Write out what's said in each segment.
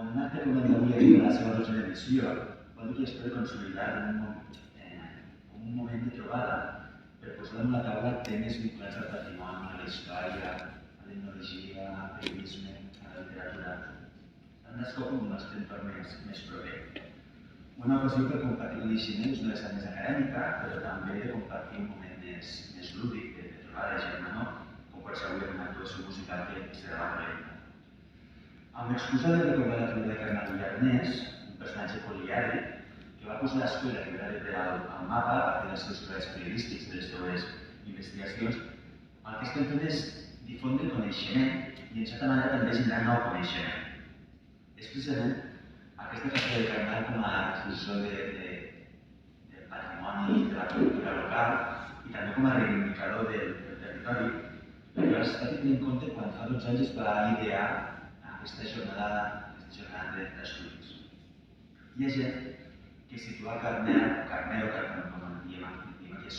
Quan un acte com el d'avui arriba a la seva 12a edició, vol dir que es pot consolidar com un moment de trobada per posar damunt la taula temes vinculats al patrimoni, a la història, a l'etnologia, al periodisme, a la literatura, tant d'escó com del nostre entorn més proper. Una ocasió per compartir coneixements no és més acadèmica, però també de compartir un moment més lúdic, de trobada de germanor, com pot ser avui en una actuació musical que serà la Polenta. Amb l'excusa de recordar la figura de Carnal Villarnés, un personatge polièdric, que va posar l'escola lliure al mapa a partir dels seus treballs periodístics, de les seues investigacions, el que estem fent és difondre coneixement i, en certa manera, també generar nou coneixement. És precisament aquesta festa de Carnal com a difusor del patrimoni i de la cultura local i també com a reivindicador del territori, que va estar tenint en compte quan fa 12 anys es va idear aquesta jornada d'estudis. Hi ha gent que situa Carmel o Carmel, com en diem aquí,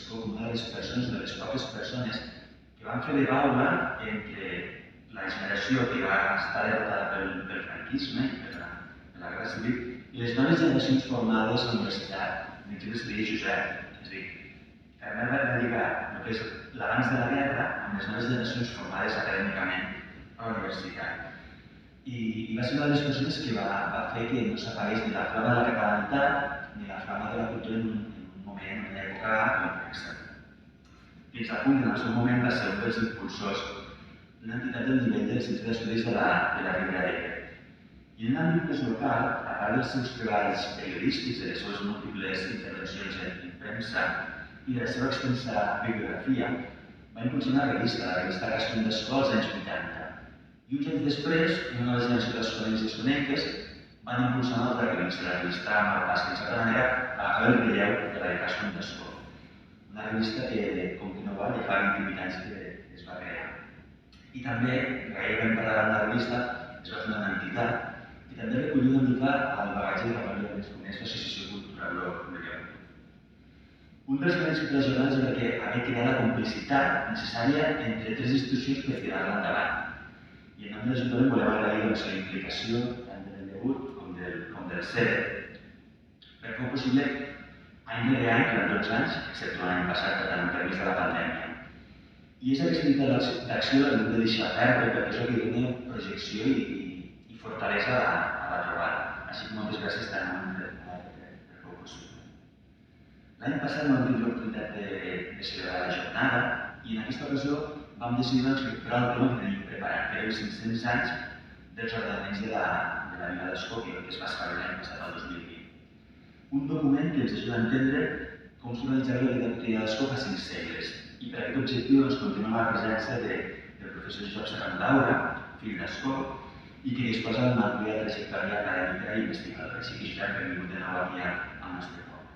com una de les persones, de les poques persones que van fer de baula entre la generació que va estar derrotada pel franquisme, per la Guerra Civil, i les noves generacions formades a la universitat, dins del Estudi Josep. És a dir, Carmel va lligar el que és l'abans de la guerra amb les noves generacions formades acadèmicament a la universitat. I va ser una de les persones que va fer que no s'apagués ni la flama de la catalanitat ni la flama de la cultura en un moment, en una època complexa. Fins al punt que en el seu moment va ser un dels impulsors d'una entitat del nivell del Centre d'Estudis de la Ribera d'Ebre. I en l'àmbit més local, a part dels seus treballs periodístics, de les seves múltiples intervencions en premsa i de la seva extensa bibliografia, va impulsar una revista, la revista Gastón d'Escola als anys 80. I uns anys després, una de les generacions d'escolencs i esconenques van impulsar una altra revista, la revista Malpas, que en certa manera agafava el relleu de la de Gastón d'Escola. Una revista que continua ja fa 28 anys que es va crear. I també, gairebé en parlar de la revista, es va fer una entitat i també recollir una mica el bagatge de la família que es coneix l'Associació Cultural Loreó. Un dels grans impressionants era que havia creat la complicitat necessària entre tres institucions per tirar-la endavant. I en nom de l'Ajuntament volem agrair la implicació tant del debut com del CERE per fer possible any rere any, durant 12 anys, excepte l'any passat, per tant, permís de la pandèmia. I és aquesta unitat d'acció que hem de deixar perdre perquè és el que dona projecció i fortalesa a la trobada. Així que moltes gràcies tant per fer-ho possible. L'any passat no vam tenir l'oportunitat de celebrar la jornada i en aquesta ocasió vam decidir fer el tema que teníem preparat, que era els 500 anys dels ordenaments de la Vila d'Escòpia, que es va escriure l'any passat, el 2020. Un document que ens ajuda a entendre com s'organitzava la vida quotidiana d'Escó fa 5 segles. I per aquest objectiu continua la presència del professor Josep Serrano Daura, fill d'Escó, i que disposa d'una àmplia trajectòria acadèmica i investigadora, així que ja hem vingut de nou aquí al nostre poble.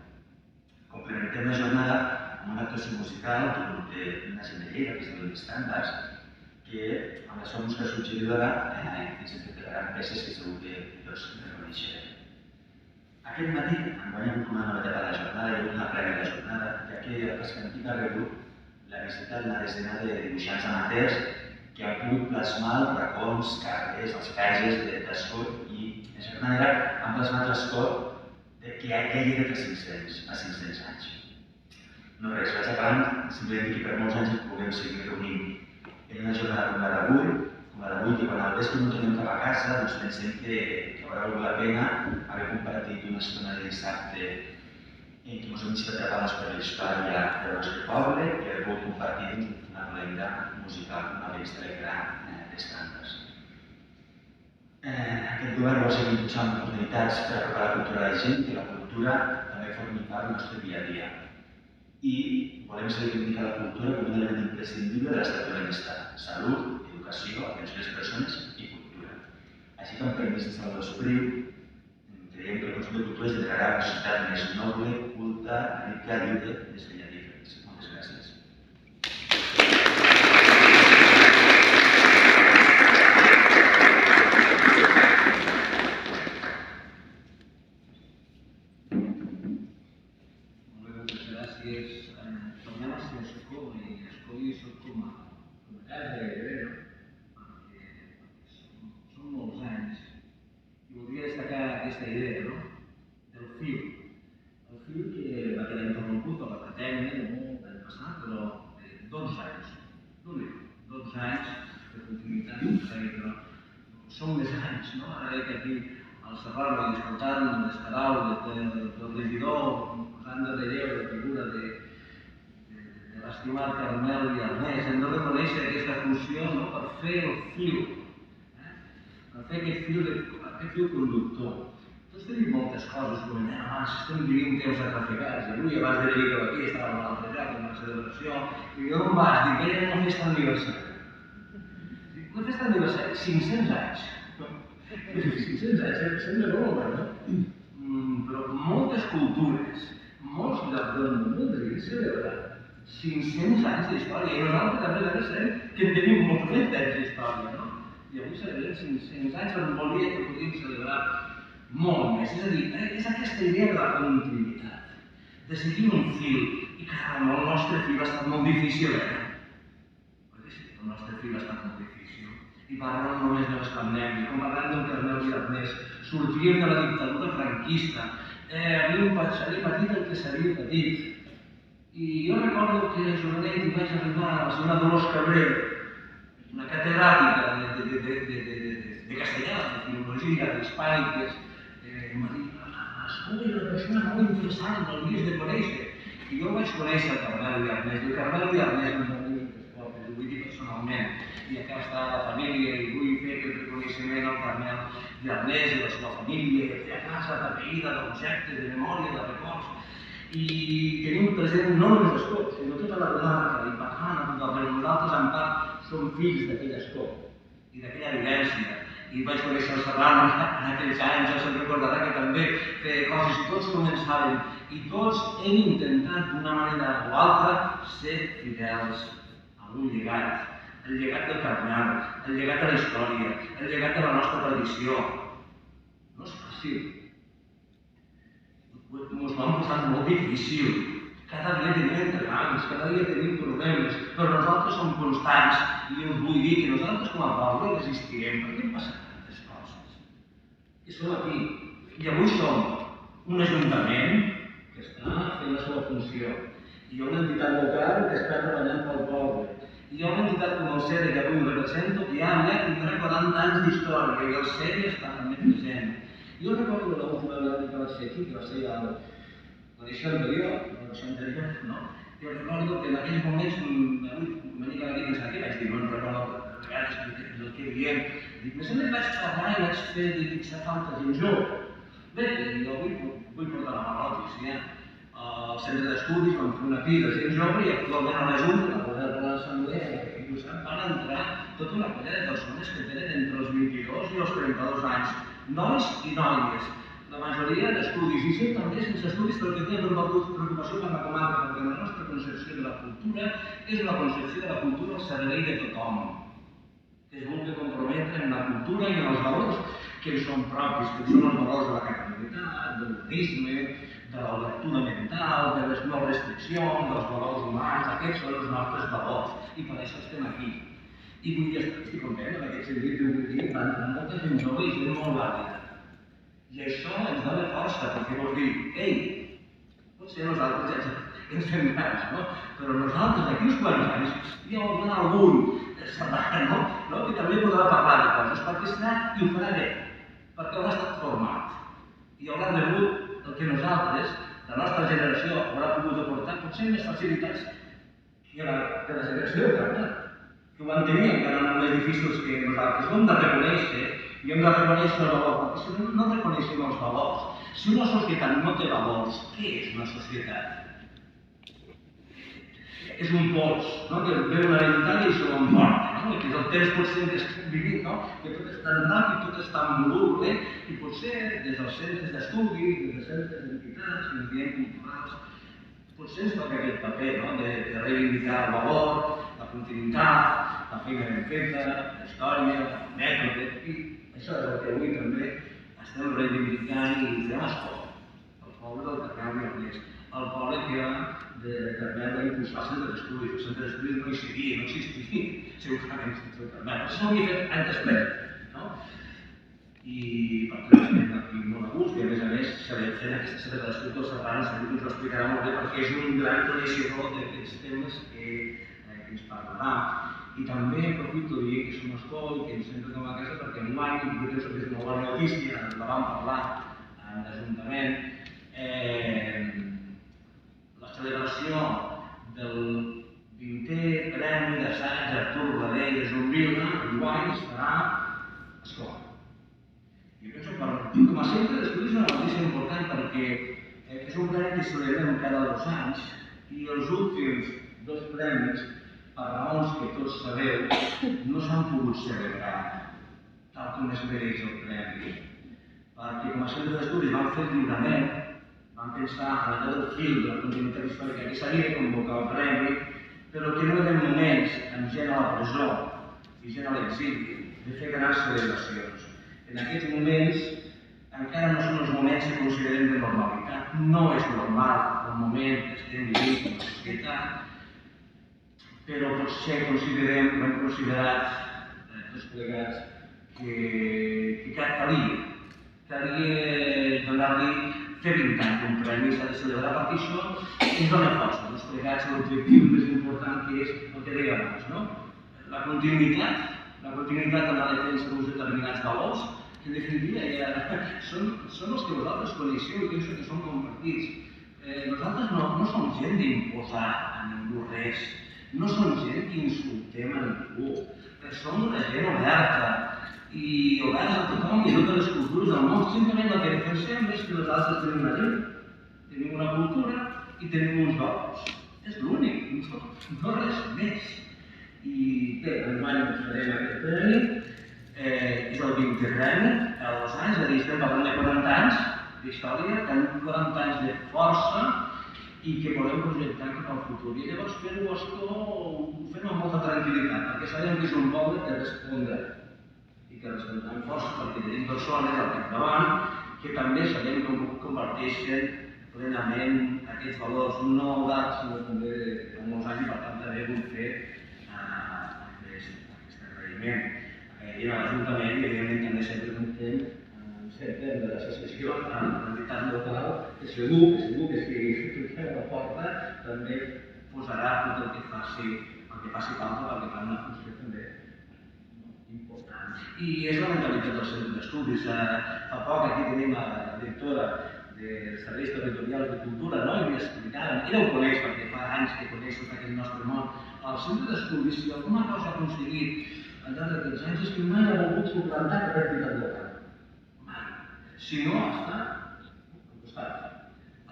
Complementem la jornada amb una actuació musical d'un grup d'una gent de Lleida, que és de l'Estàndards, que amb la seva música suggeridora ens interpretaran peces que segur que tots reconeixerem. Aquest matí, enguany ha hagut una novetat a la jornada, hi ha hagut una prèvia a la jornada, ja que el Pescantic ha rebut la visita d'una desena de dibuixants amateurs que han pogut plasmar els racons, carrers, els pages d'Escó i, de certa manera, han plasmat l'Escó que ja hi era fa 500 anys. No res, vaig acabant, simplement que per molts anys ens puguem seguir reunint en una jornada com la d'avui, que quan al vespre no tornem cap a casa, doncs pensem que haurà valgut la pena haver compartit una estona de dissabte en què ens hem estat atrapades per la història del nostre poble i haver pogut compartir una melodia musical, una revista de gran d'estàndards. Aquest govern vol seguir impulsant oportunitats per apropar la cultura a la gent, que la cultura també formi part del nostre dia a dia. I volem reivindicar la cultura com un element imprescindible de l'estat del benestar: salut, educació, atenció a les persones i cultura. Així que, amb permís de Salvador Espriu, creiem que el consum de cultura generarà una societat més noble, culta, rica, lliure, d'estrella diferents. Moltes gràcies. Moltes gràcies. Tornem a ser Escó i soc com a casa gairebé, perquè són molts anys. I voldria són més anys, no? Ara veig aquí al Serrano i escoltant les paraules del regidor, posant de relleu la figura de l'estimat Carmel i Ernest, hem de reconèixer aquesta funció per fer el fil, per fer aquest fil conductor. Tots tenim moltes coses, com hem dit abans, estem vivint temps atrafegats, i avui abans de venir cap aquí estàvem a l'altre lloc, en una celebració, i jo on vas? Dic, era una festa d'aniversari. Una festa d'aniversari, 500 anys. 500 anys, sembla broma, no? Però moltes cultures, molts llocs del món devien celebrar 500 anys d'història, i nosaltres també sabem que en tenim molt més temps d'història, no? I avui celebrem 500 anys, però volia que podríem celebrar molt més. És a dir, és aquesta idea de la continuïtat, de seguir un fil, i caram, el nostre fil ha estat molt difícil, perquè sí, el nostre fil ha estat molt difícil. I parlant només de les pandèmies, com parlant del Carmel i Ernest, sortíem de la dictadura franquista, havíem patit el que s'havia patit. I jo recordo que a Jovenet hi vaig arribar a la senyora Dolors Cabrera, una catedràtica de castellà, de filologia, d'hispàniques, em va dir, escolta, una persona molt interessant, l'hauries de conèixer. I jo vaig conèixer el Carmel i Ernest. El Carmel i Ernest no m'ho vull dir personalment. I acá està la família, i vull fer aquest reconeixement al Carmel i Ernest i a la seva família, i a casa tapeïda d'objectes, de memòria, de records. I tenim present no només Escó, sinó tota la comarca, i parlant a tothom, però nosaltres en part som fills d'aquell Escó i d'aquella vivència. I vaig conèixer el Serrano en aquells anys, ja se'n recordarà que també feia coses i tots començàvem i tots hem intentat d'una manera o altra ser fidels a un llegat, el llegat del Carmel, el llegat de la història, el llegat de la nostra tradició. No és fàcil. Ens ho han posat molt difícil. Cada dia tenim entrebancs, cada dia tenim problemes, però nosaltres som constants i us vull dir que nosaltres com a poble resistirem perquè hem passat tantes coses. I som aquí. I avui som un ajuntament que està fent la seva funció. Hi ha una entitat local que està treballant pel poble. Hi ha una entitat com el CERE que avui represento que ja tindrà 40 anys d'història i el CERE està també present. Jo recordo l'última vegada que vaig ser aquí, que va ser l'edició anterior, no? Jo recordo que en aquells moments, venia cada dia pensant, què vaig dir? No recordo a vegades el que diem. Dic, més o menys vaig parlar i vaig fer, dic, que falta gent jove. Bé, jo vull portar la mala notícia. Al centre d'estudis vam fer una crida de gent jove i actualment a la Junta, a l'Assemblea, van entrar tota una colla de persones que tenen entre els 22 i els 32 anys. Nois i noies, la majoria d'estudis, i sí, també sense estudis, però que tenen preocupació per la comarca, perquè la nostra concepció de la cultura és una concepció de la cultura al servei de tothom, que es vulgui comprometre en la cultura i en els valors que ens són propis, que són els valors de la catalanitat, de l'humanisme, de la lectura mental, de les no restriccions, dels valors humans, aquests són els nostres valors, i per això estem aquí. I vull dir, estic content en aquest sentit, vull dir, van entrar molta gent jove i gent molt vàlida. I això ens dona força, perquè vol dir, ei, potser nosaltres ja ens fem grans, no? Però nosaltres, d'aquí uns quants anys, hi haurà algun serrano, no? Que també podrà parlar de coses, perquè serà i ho farà bé, perquè haurà estat format. I haurà rebut el que nosaltres, la nostra generació, haurà pogut aportar, potser més facilitats que la generació de Carmel, que ho entenia, que eren molt més difícils que nosaltres. Ho hem de reconèixer i hem de reconèixer el valor, perquè si no reconeixem els valors, si una societat no té valors, què és una societat? És un pols, no? Que ve una realitat i se l'emporta, no? Que és el temps potser que estem vivint, no? Que tot és tan ràpid, tot és tan voluble, i potser des dels centres d'estudi, des dels centres d'entitats, que ens diem culturals, potser ens toca aquest paper, no? De reivindicar el valor, la continuïtat, la feina ben feta, la història, el mètode, i això és el que avui també estem reivindicant i fem escola. El poble del Carmel i Ernest, el poble que de Carmel va impulsar el centre d'estudis. El centre d'estudis no existia, segurament sense el Carmel. Això s'hauria fet anys després, no? I per tant estem aquí molt a gust i a més sabem fer aquesta centre d'estudis del Serrano, segur que ens ho explicarà molt bé perquè és un gran coneixedor d'aquests temes que que ens parlarà. I també aprofito de dir que som escola i que ens sento com a casa perquè enguany, jo penso que és una bona notícia, la vam parlar en l'Ajuntament, la celebració del 20è Premi d'Assaig Artur Bradell de Zumbilna enguany serà escola. Jo penso que com a centre d'estudis és una notícia important perquè és un premi que celebrem cada 2 anys i els últims 2 premis, per raons que tots sabeu, no s'han pogut celebrar tal com es mereix el premi. Perquè com a centre d'estudis vam fer el lliurament, vam pensar en allò del fil de la continuïtat històrica que s'havia de convocar el premi, però que no eren moments amb gent a la presó i gent a l'exili de fer grans celebracions. En aquests moments encara no són els moments que considerem de normalitat. No és normal el moment que estem vivint com a societat, però potser hem considerat tots plegats que calia donar-li, fer 20 anys un premi, s'ha de celebrar perquè això ens dona força. Tots plegats l'objectiu més important que és el que deia abans, no? La continuïtat en la defensa d'uns determinats valors, que en definitiva són els que vosaltres coneixeu i penso que són compartits. Nosaltres no som gent d'imposar a ningú res, no som gent que insultem a ningú, som una gent oberta i oberts a tothom i a totes les cultures del món. Simplement el que defensem és que nosaltres tenim una llei, tenim una cultura i tenim uns valors. És l'únic, no res més. I bé, enguany ens farem aquest premi, és el 20è premi, cada 2 anys, és a dir, estem parlant de 40 anys d'història, tenim 40 anys de força i que volem projectar cap al futur. I llavors ho fem amb molta tranquil·litat, perquè sabem que és un poble que respondrà i que respondrà amb força perquè tenim persones al capdavant que també sabem com comparteixen plenament aquests valors no oberts, sinó també fa molts anys i per tant també vull fer aquest agraïment. I a l'Ajuntament, evidentment, també sempre comptem sempre de l'associació a l'entitat local, que segur que si truquem a la porta també posarà tot el que faci falta perquè fa una funció també important. I és la mentalitat del centre d'estudis. Fa poc aquí tenim la directora dels serveis territorials de cultura, no? I m'explicava, ella ho coneix perquè fa anys que coneix tot aquest nostre món. El centre d'estudis, si alguna cosa ha aconseguit al llarg d'aquests anys, és que mai ha volgut suplantar cap entitat local. Si no, està al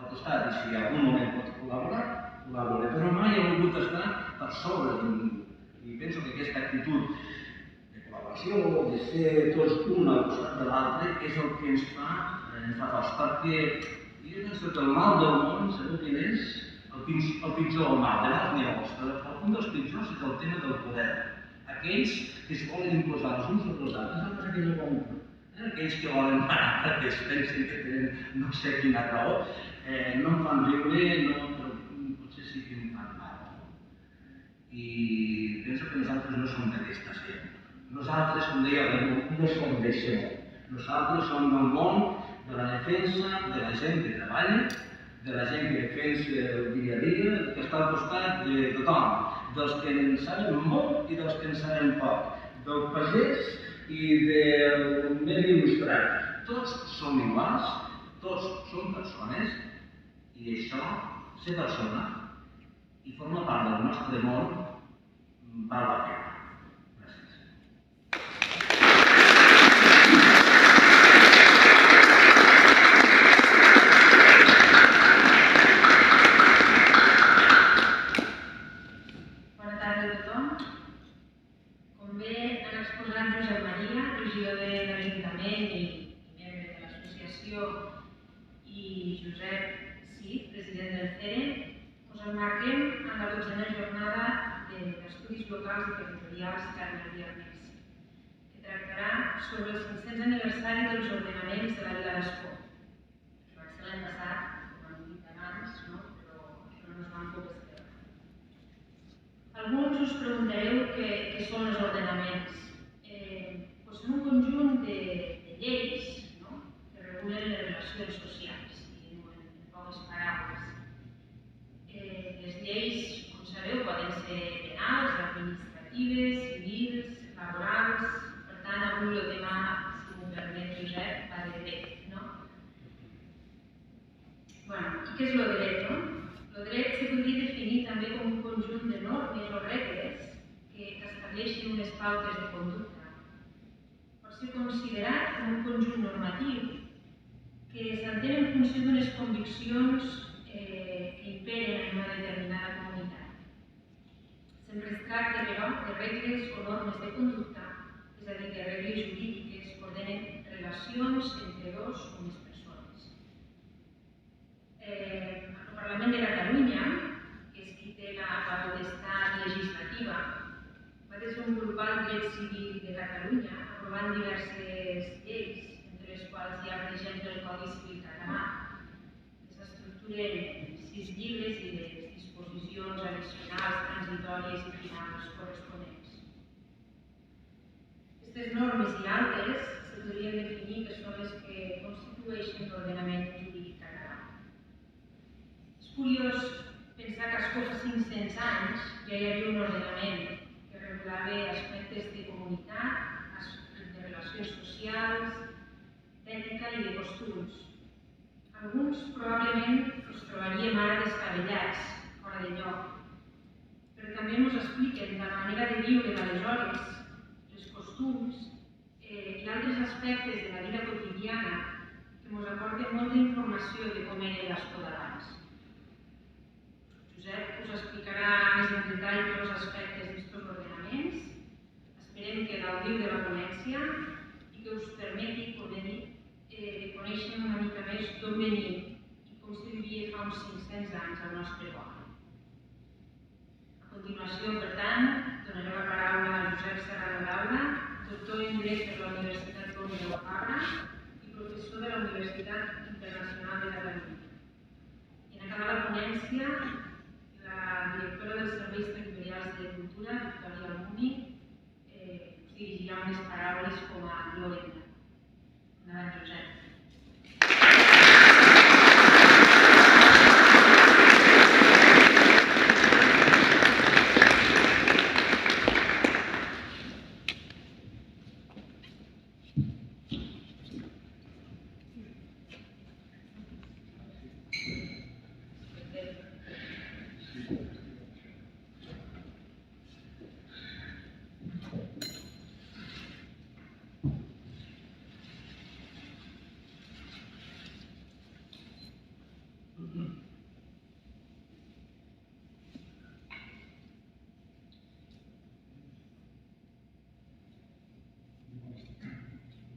costat, i si en algun moment pot col·laborar, però mai ha volgut estar per sobre de ningú. I penso que aquesta actitud de col·laboració, de ser tots un al costat de l'altre, és el que ens fa forts, perquè jo penso que el mal del món, sabeu quin és? El pitjor mal, de vegades n'hi ha molts, però un dels pitjors és el tema del poder. Aquells que es volen imposar els uns sobre els altres, és aquell que volen. Aquells que volen parar perquè es pensen que tenen no sé quina raó, no em fan riure, però potser sí que em fan mal. I penso que nosaltres no som d'aquesta gent. Nosaltres, com deia Remo, no som d'això. Nosaltres som del món de la defensa de la gent que treballa, de la gent que defensa el dia a dia, que està al costat de tothom, dels que en saben molt i dels que en saben poc, del pagès i del més il·lustrat. Tots som iguals, tots som persones i això, ser persona i formar part del nostre món, val la pena. Gràcies. Bona tarda a tothom. Com bé han exposat Josep Maria, regidor de l'Ajuntament i membre de l'associació, i Josep Cid, president del CERE, us emmarquem en la 12a jornada d'estudis locals i territorials Carme Viernes, que tractarà sobre el 500è aniversari dels ordenaments de la Vila d'Ascó, que va ser l'any passat, com han dit abans, però això no es van poder fer. Alguns us preguntareu què són els ordenaments. Són un conjunt de lleis que regulen les relacions socials, i en poques paraules. Les lleis, com sabeu, poden ser penals, administratives, civils, laborals. Per tant, avui el tema, si m'ho permet, Josep, va de dret, no? Bueno, i què és el dret, no? El dret se podria definir també com un conjunt de normes o regles que estableixen unes pautes de conducta. Pot ser considerat com un conjunt normatiu que s'entén en funció d'unes conviccions que imperen en una determinada comunitat. Sempre es tracta, però, de regles o normes de conducta, és a dir, de regles jurídiques que ordenen relacions entre dos o més persones. El Parlament de Catalunya, que és qui té la potestat legislativa, va desenvolupar el dret civil de Catalunya, aprovant diverses lleis, entre les quals hi ha, per exemple, el Codi Civil català. S'estructuren 6 llibres i les disposicions addicionals, transitòries i finals corresponents. Aquestes normes i altres se podrien definir que són les que constitueixen l'ordenament jurídic català. És curiós pensar que a escó fa 500 anys ja hi havia un ordenament que regulava aspectes de comunitat, de relacions socials, d'ètica i de costums. Alguns probablement els trobaríem ara descabellats, fora de lloc, però també ens expliquen la manera de viure d'aleshores, els costums i altres aspectes de la vida quotidiana que ens aporten molta informació de com era l'escó d'abans. Josep us explicarà més en detall tots els aspectes d'aquests ordenaments. Esperem que gaudiu de la ponència i que us permeti de conèixer una mica més d'on venim i com se vivia fa uns 500 anys al nostre poble. A continuació, per tant, donaré la paraula a Josep Serrano Daula, doctor en Dret per la Universitat Pompeu Fabra i professor de la Universitat Internacional de Catalunya. En acabar la ponència, la directora dels Serveis Territorials de Cultura, Victòria Almuni, us dirigirà unes paraules com a Lorena. Endavant, Josep.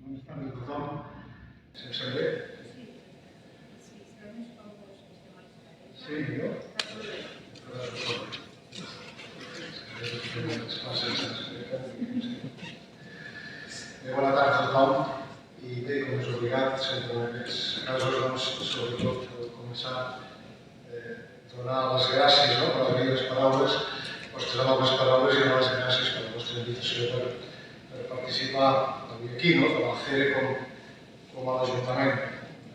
Bones tardes a tothom. Se'm sent bé? Sí, jo? Bona tarda a tothom. I bé, com és obligat, sempre en aquests casos, doncs, sobretot, començar a donar les gràcies per agrair les paraules, les vostres amables paraules i donar les gràcies per la vostra invitació per participar avui aquí, tant al CERE com a l'Ajuntament.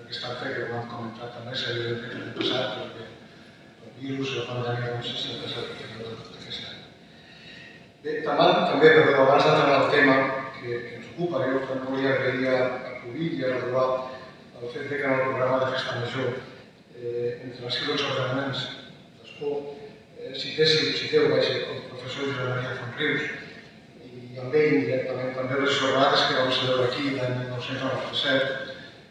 Aquest acte que ho hem comentat també s'havia de fer l'any passat, perquè el virus i la pandèmia s'ha passat aquest any. Bé, també, però abans d'entrar en el tema que ens ocupa, jo també volia agrair a Covid i a Raduà el fet que en el programa de Festa Major, entre els dos ordenaments d'Escó, citeu el professor Josep Maria Fontrius, i amb ell indirectament també les jornades que vam celebrar aquí l'any 1997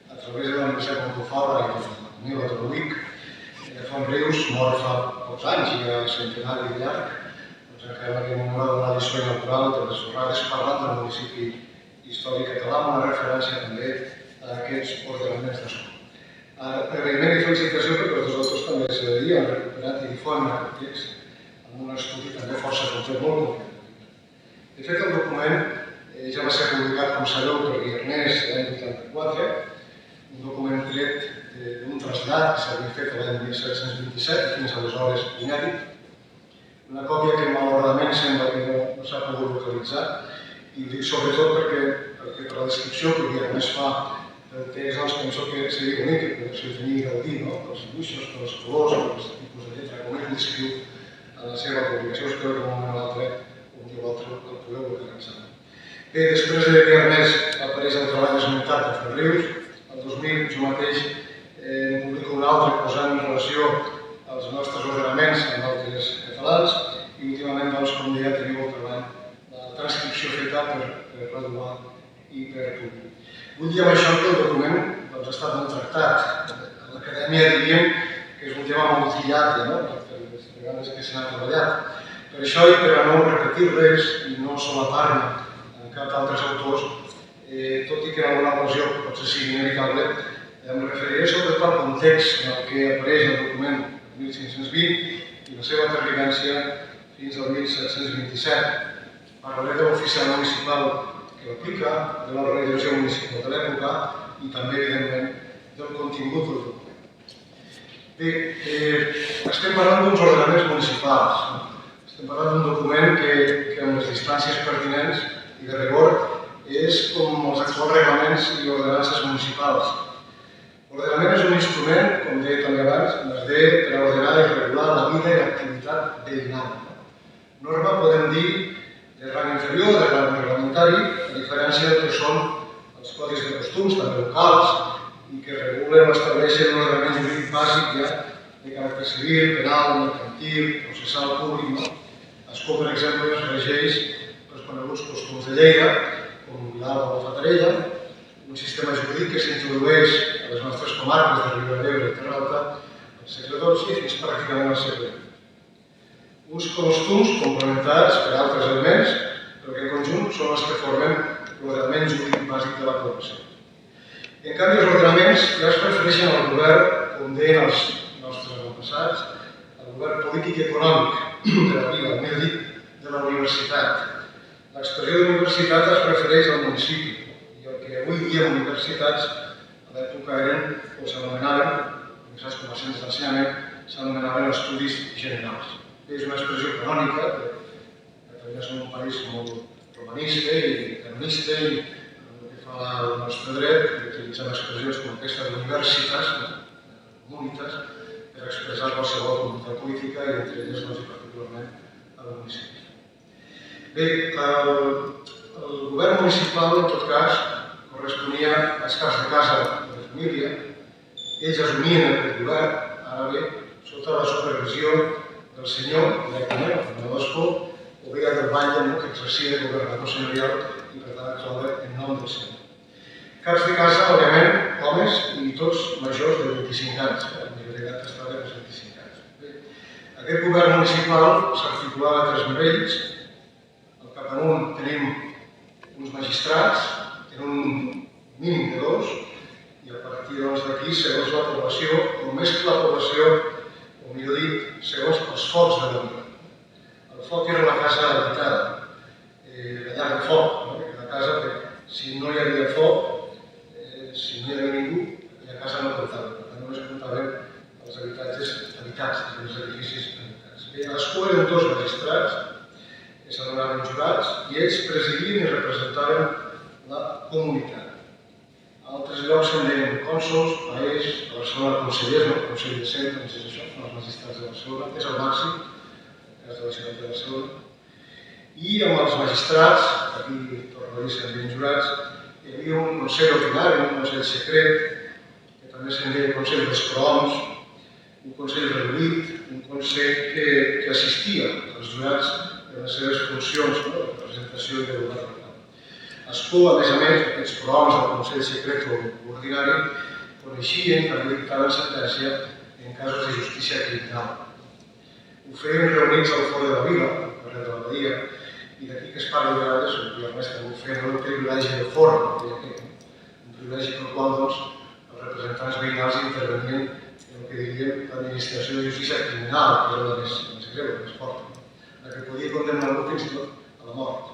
a través de la Universitat Pompeu Fabra i de Nila Toluic. Fontrius mor fa pocs anys i a centenari llarg, encara que memorada una edició inaugural de les jornades parlant del municipi històric català amb una referència també a aquests ordenaments d'Escó. Agraïment i felicitació perquè els dos autors també han recuperat i difonen aquest text amb un estudi també força concret, molt concret. De fet, el document ja va ser publicat, com sabeu, per Guiarnès l'any 1984, un document tret d'un trasllat que s'havia fet l'any 1727 fins aleshores inèdit, una còpia que malauradament sembla que no s'ha pogut localitzar, i ho dic sobretot perquè per la descripció que Guiarnès fa del text, doncs penso que seria bonic que poguéssiu tenir i gaudir pels dibuixos, pels colors, pels tipus de lletra, com ell ho descriu en la seva publicació. Espero que un moment o l'altre ho dia o altre el podeu localitzar. Bé, després de que Ernest apareix el treball esmentat de Ferrius, el 2000 jo mateix en publico un altre posant en relació els nostres ordenaments amb altres catalans i últimament, doncs, com deia, teniu el treball de la transcripció feta per graduar i per publicar. Vull dir amb això que el document ha estat molt tractat. A l'acadèmia diríem que és un tema molt trillat, per les vegades que se n'ha treballat. Per això, i per a no repetir res i no solapar-me en cap d'altres autors, tot i que en alguna ocasió potser sigui inevitable, em referiré sobretot al context en el que apareix el document de 1520 i la seva pervivència fins al 1727. Parlaré de l'oficial municipal que l'aplica, de l'organització municipal de l'època i també, evidentment, del contingut del document. Bé, estem parlant d'uns ordenaments municipals. Estem parlant d'un document que amb les distàncies pertinents i de rigor és com els actuals reglaments i ordenances municipals. L'ordenament és un instrument, com deia també abans, per a ordenar i regular la vida i l'activitat veïnal. Norma, podem dir, de rang inferior, de rang reglamentari, a diferència del que són els codis de costums, també locals, i que regulen o estableixen un ordenament jurídic bàsic ja de caràcter civil, penal, mercantil, processal, públic. Escó, per exemple, es regeix pels coneguts costums de Lleida, com l'Alba o la Fatarella, un sistema jurídic que s'introdueix a les nostres comarques de Ribera d'Ebre i Terra Alta al segle XII i fins pràcticament al segle XX. Uns costums complementats per altres elements, però que en conjunt són els que formen l'ordenament jurídic bàsic de la població. En canvi, els ordenaments ja es refereixen al govern, com deien els nostres avantpassats, al govern polític i econòmic de la vida, millor dit, de la universitat. L'expressió de universitat es refereix al municipi i el que avui dia universitats a l'època eren o s'anomenaven, universitats com a centres d'ensenyament, s'anomenaven estudis generals. És una expressió canònica, que Catalunya som un país molt romanista i canonista i el que fa el nostre dret, utilitzant expressions com aquesta d'universitats, comunitats, per expressar qualsevol comunitat política i entre elles, i particularment, al municipi. Bé, el govern municipal, en tot cas, corresponia als caps de casa de la família. Ells assumien aquest govern, ara bé, sota la supervisió del senyor, directament, el senyor Bosco, o bé del batlle, que exercia de governador senyorial i per tant actuava en nom del senyor. Caps de casa, òbviament, homes i tots majors de 25 anys. La majoria estava dels 25 anys. Aquest govern municipal s'articulava a tres nivells. Al capdamunt tenim uns magistrats, en un mínim de dos, i a partir d'aquí, segons la població, o més que la població, o millor dit, segons els focs de la vida. El foc era una casa habitada, la llar de foc, la casa que si no hi havia foc, si no hi havia ningú, la casa no comptava. Per tant, només comptaven els habitatges habitats, els edificis habitats. Bé, a l'escó eren dos magistrats, que s'anomenaven jurats, i ells presidien i representaven la comunitat. A altres llocs se'n deien cònsols, paers, a Barcelona consellers, el Consell de Cent, doncs és això, són els magistrats de Barcelona, és el màxim, en el cas de la ciutat de Barcelona. I amb els magistrats, aquí torno a dir se'n deien jurats, hi havia un consell ordinari, un consell secret, que també se'n deia Consell dels Prohoms, un consell reduït, un consell que assistia als jurats en les seves funcions de representació i de govern local. Escó, a més, aquests prohoms del Consell Secret o Ordinari coneixien i també dictaven sentència en casos de justícia criminal. Ho feien reunits al fòrum de la Vila, al carrer de la Badia, i d'aquí que es parla de vegades, i a més també ho feien el privilegi del fòrum, un privilegi pel qual els representants veïnals intervenien en el que diríem l'administració de justícia criminal, que era la més greu, la més forta, la que podia condemnar algú fins i tot a la mort.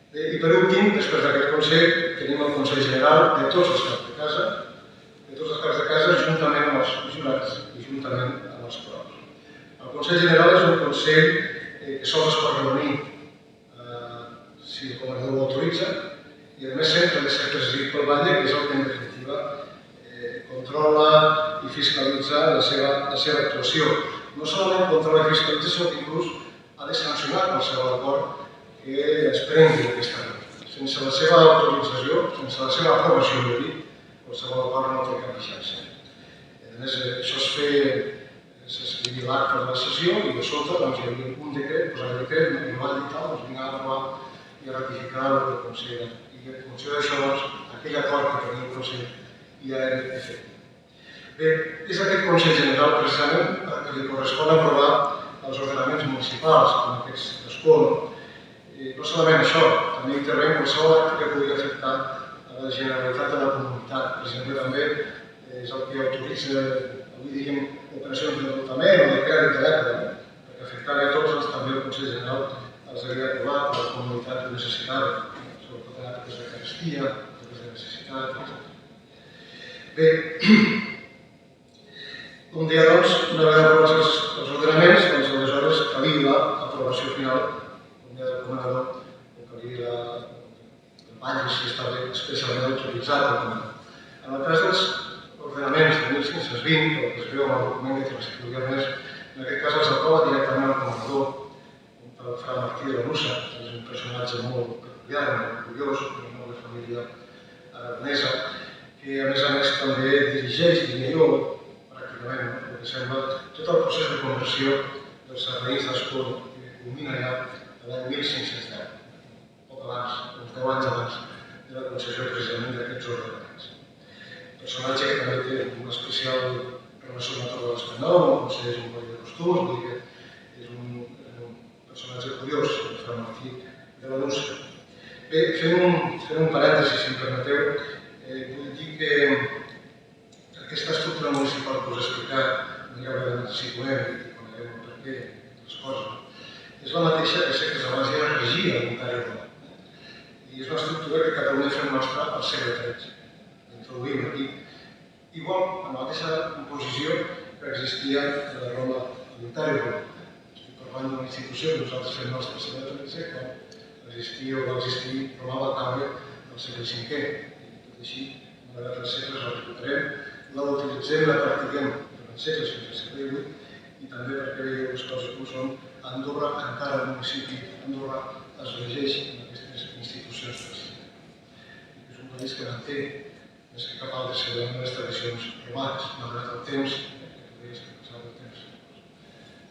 I per últim, després d'aquest Consell, tenim el Consell General de tots els caps de casa, juntament amb els jurats i juntament amb els prohoms. El Consell General és un Consell que sols es pot reunir si el governador ho autoritza i a més sempre ha de ser presidit pel batlle, que és el que en definitiva controla i fiscalitza la seva actuació. No solament controla i fiscalitza, sinó que inclús ha de sancionar qualsevol acord que es prengui aquesta llei. Sense la seva autorització, sense la seva aprovació, qualsevol acord no té cap vigència. A més, això es feia, s'escrivia l'acte de la sessió i de sota hi havia un decret, el decret no va dictar, vinc a aprovar i a ratificar el Consell. I en funció d'això, aquell acord que tenia el Consell ja era efectiu. Bé, és aquest Consell General, precisament, que li correspon aprovar els ordenaments municipals, com aquests d'escola. No solament això, també intervé qualsevol acte que pugui afectar a la generalitat de la comunitat. Per exemple, també és el que autoritza, avui diguem, operacions d'endeutament o de crèdit de dèpota, perquè afectarà a tots, també el Consell General els havia aprovat per la comunitat que necessitava, sobretot en actes de carestia, actes de necessitat, etc. Bé, com deia, doncs, una vegada aprovats els ordenaments, doncs aleshores calia l'aprovació final, com deia el comanador, o calia el ball si estava especialment autoritzat el comanador. En el cas dels ordenaments de 1520, el que es veu en el document que s'estudia més, en aquest cas els aprova directament el comanador, un tal Fra Martí de la Nussa, que és un personatge molt peculiar, molt curiós, una noble família aragonesa, que a més també dirigeix, diria jo, pràcticament, el que sembla, tot el procés de conversió dels serveis d'escola, que culmina ja l'any 1510, poc abans, uns 10 anys abans de la concessió precisament d'aquests ordenaments. Personatge que també té una especial relació amb el Trobador espanyol, com concedeix un codi de costums, vull dir que és un personatge curiós, el Fra Martí de la Nussa. Bé, fent un parèntesi, si em permeteu, vull dir que aquesta estructura municipal que us he explicat, no hi ha de situem i coneguem el perquè les coses, és la mateixa que sé que abans ja regia el notari romà. I és una estructura que Catalunya fem nostra al segle XIII. Introduïm aquí, igual, amb la mateixa composició que existia a Roma, al notari romà. Estic parlant d'una institució que nosaltres fem nostra al segle XIII, quan existia o va existir, Roma va caure al segle V. I tot així, malgrat els segles, la recuperem, la utilitzem, la practiquem durant segles fins al segle XVIII, i també perquè veieu les coses com són, Andorra, encara el municipi d'Andorra, es regeix en aquestes institucions precisament. És un país que manté més que cap altre segurament les tradicions romanes, malgrat el temps, que podries passar el temps.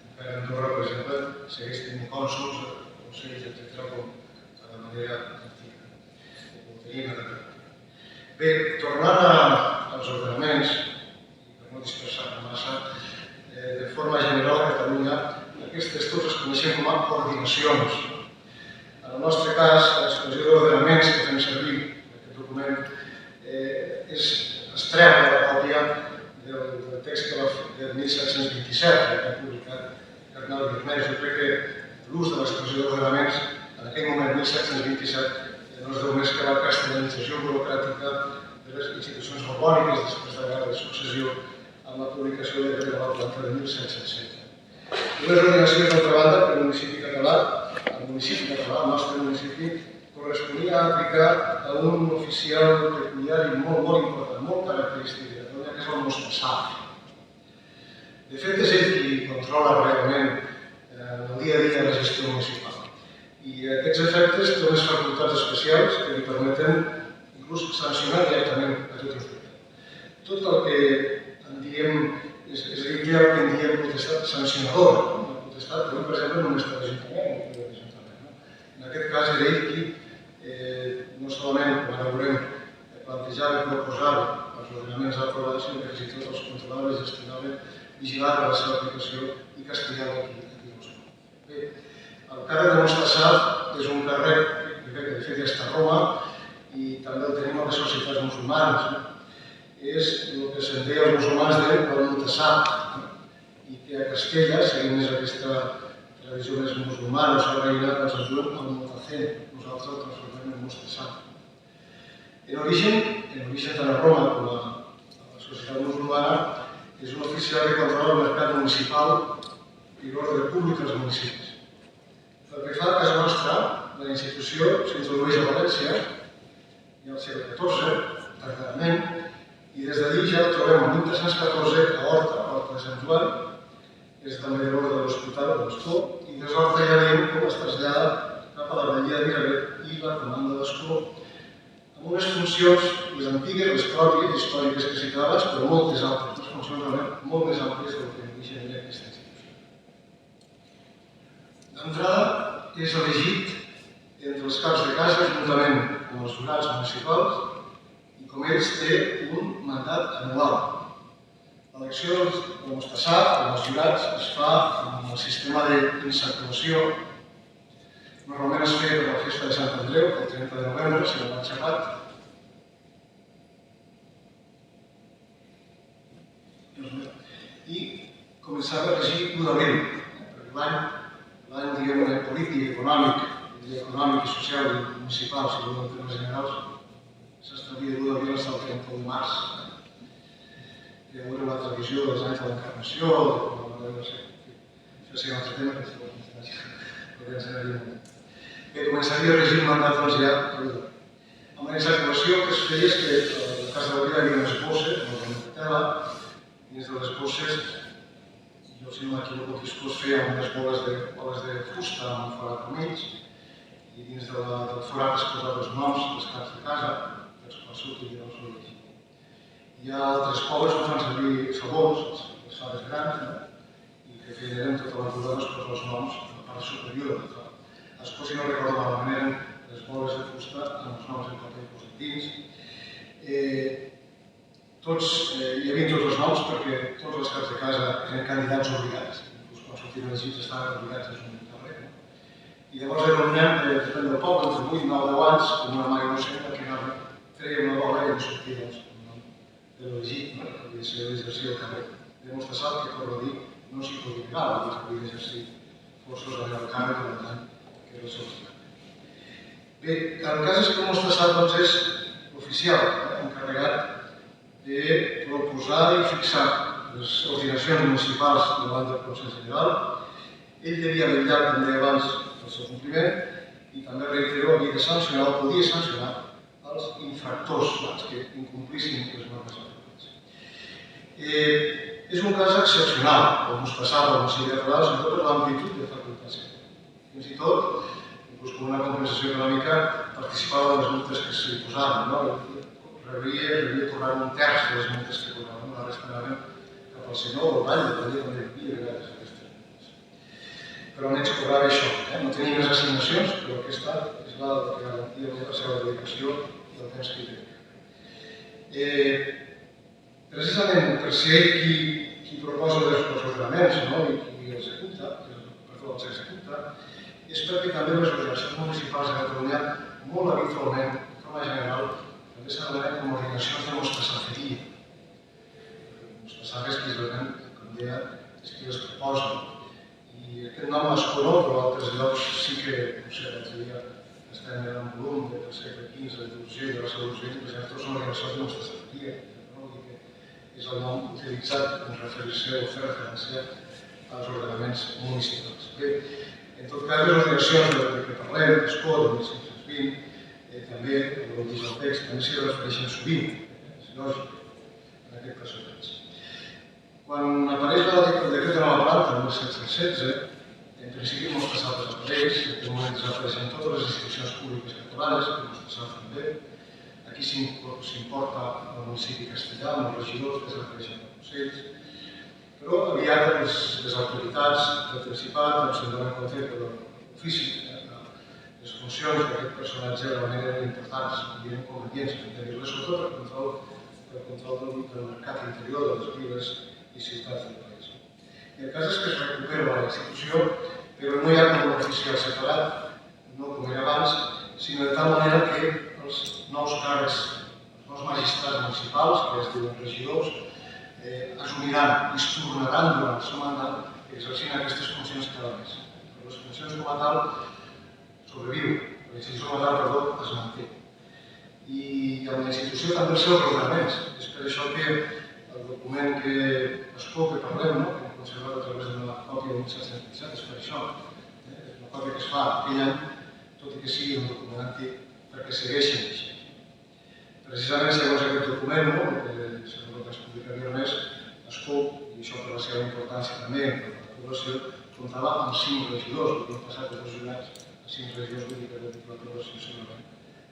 Encara Andorra, per exemple, segueix tenint cònsols, consells, etc., com de manera antiga, com ho tenim a la. Bé, tornant als ordenaments, i per no dispersar-me massa, de forma general a Catalunya, aquestes tots es coneixen com a coordinacions. En el nostre cas, l'expressió d'ordenaments que fem servir en aquest document es treu de la còpia del text de 1727, que ha publicat Cardenal Guirnès. Jo crec que l'ús de l'expressió d'ordenaments en aquell moment, 1727, no es deu més que la castellanització burocràtica de les institucions borbòniques després de la Guerra de Successió amb la publicació del decret de la planta de 1707. Les ordenacions, d'altra banda, per al municipi català, el nostre municipi, corresponia a aplicar a un oficial peculiar i molt important, molt característic de Catalunya, que és el mostassà. De fet, és ell qui controla realment el dia a dia de la gestió municipal. I aquests efectes té unes facultats especials que li permeten inclús sancionar directament a tot infecte. Tot el que en diem, és a dir, que hi ha el que en diem potestat sancionadora. La potestat, per exemple, només té l'Ajuntament. En aquest cas era ell qui, no solament, com ara veurem, plantejava i proposava els ordenaments aprovats, sinó que fins i tot els controlava, gestionava, vigilava la seva aplicació i castigava qui no es pot. Bé, el càrrec de mostassà és un càrrec que de fet ja està a Roma i també el tenim a les societats musulmanes. És el que se'n deia els musulmans de Al-Mutassà, i que a Castella, seguint més aquesta tradició més musulmana o sarraïna, ens en diuen Al-Mutacén, nosaltres el transformem en Mustassà. En origen tant a Roma com a la societat musulmana, és un oficial que controla el mercat municipal i l'ordre públic dels municipis. Pel que fa a casa nostra, la institució s'introdueix a València, ja al segle XIV, tardament, i des d'allí ja el trobem en 1314 a Horta, a Horta de Sant Joan, és també de l'ordre de l'Hospital de l'Escó, i des d'Horta ja veiem com es trasllada cap a la Badia de Miravet i la comanda d'Escó, amb unes funcions, les antigues, les pròpies, històriques que citava abans, però moltes altres, unes funcions realment molt més àmplies del que genera aquesta institució. D'entrada, és elegit entre els caps de casa, juntament amb els jurats municipals, i com ells té un mandat anual. L'elecció del mostassar, dels jurats, es fa amb el sistema d'insaculació. Normalment es feia per la festa de Sant Andreu, el 30 de novembre, si no m'ha xapat. I començava a regir durament, perquè l'any, diguem-ne, polític, econòmic i social i municipal, si volem en termes generals, s'establia durament fins al 31 de març. Hi ha hagut una tradició dels anys de l'encarnació, això sí, un altre tema, que podria ser allà un moment. Bé, començaria a regir el mandat dels ja amb una exactuació que es feia és que a la casa de la vida hi havia unes bosses, una tela, i dins de les bosses, jo si no m'equivoco, es feia unes boles de fusta amb un forat al mig, i dins del forat es posaven els noms dels caps de casa, dels quals s'utilitzaven els noms. Hi ha altres pobles que fan servir sabons, les faves grans, i que feien tota la cura per els noms a la part superior. Després, si no recordo malament, eren les boles de fusta amb els noms en paper posat dins. Hi havia tots els noms perquè tots els caps de casa eren candidats obligats. Inclús quan sortien elegits estaven obligats a assumir el carrer. I llavors era un nen, depèn del poble, entre 8 i 9 10 anys, com una mare innocent, perquè treia una bola i en sortia de l'elegit, que havia de ser l'exercir al carrer. De mostassar, que torno a dir, no s'hi podia negar, que podia exercir forçosament al carrer per tant, que era el seu final. Bé, el cas és que el mostassar és oficial, encarregat de proposar i fixar les ordinacions municipals davant del Consell General. Ell devia vetllar també abans del seu compliment i també reitero, havia de sancionar o podia sancionar els infractors, els que incomplissin les normes aplicades. És un cas excepcional, el mostassar del Consell General, sobretot per l'amplitud de facultats. Fins i tot, inclús com una compensació econòmica, participava en les multes que s'hi posaven. Rebia tornar un terç de les multes que cobraven, la resta anaven cap al senyor o al Valle, també hi havia vegades aquestes multes. Però almenys cobrava això, no tenia més assignacions, però aquesta és la que garantia la seva dedicació i el temps que hi té. Precisament per ser ell qui proposa els ordenaments i qui els executa, és perquè també les organitzacions municipals de Catalunya molt habitualment, de forma general, també s'anomenen com ordinacions de mostassaferia. Mostassar és qui realment, com deia, és qui les proposa. I aquest nom es coneix, però a altres llocs sí que, no sé, l'altre dia estem en un volum del segle XV d'Urgell, de la Seu d'Urgell, per exemple, tots són organitzacions de mostassaferia, és el nom utilitzat en referir-se o fer referència als ordenaments municipals. Bé, en tot cas, les ordinacions de què parlem, d'Escó, de 1520, també, com diu el text, també s'hi refereixen sovint, és lògic, en aquest personatge. Quan apareix el decret de nova planta, el 1716, en principi el mostassar desapareix, en aquest moment desapareixen totes les institucions públiques catalanes, el mostassar també. Aquí s'importa el municipi castellà, amb els regidors que desapareixen els consells, però aviat les autoritats del Principat se'n donen compte que l'ofici, les funcions d'aquest personatge realment eren importants i eren convenients per tenir-les, sobretot per control del mercat interior de les viles i ciutats del país. I el cas és que es recupera la institució, però no hi ha com un oficial separat, no com era abans, sinó de tal manera que els nous càrrecs, els nous magistrats municipals, que es diuen regidors, assumiran i es tornaran durant el seu mandat exercint aquestes funcions cada mes. Però les funcions com a tal sobreviu, l'exercici com a tal, perdó, es manté. I amb la institució també els seus ordenaments. És per això que el document que Escó, que parlem, que hem conservat a través d'una còpia de 1727, és per això. És una còpia que es fa aquell any, tot i que sigui un document antic, perquè segueixen això. Precisament, segons aquest document, que s'ha explicat més, Escó, i això per la seva importància també, per població comptava amb 5 regidors, perquè hem passat de 2 jurats a 5 regidors, vull dir que la població segurament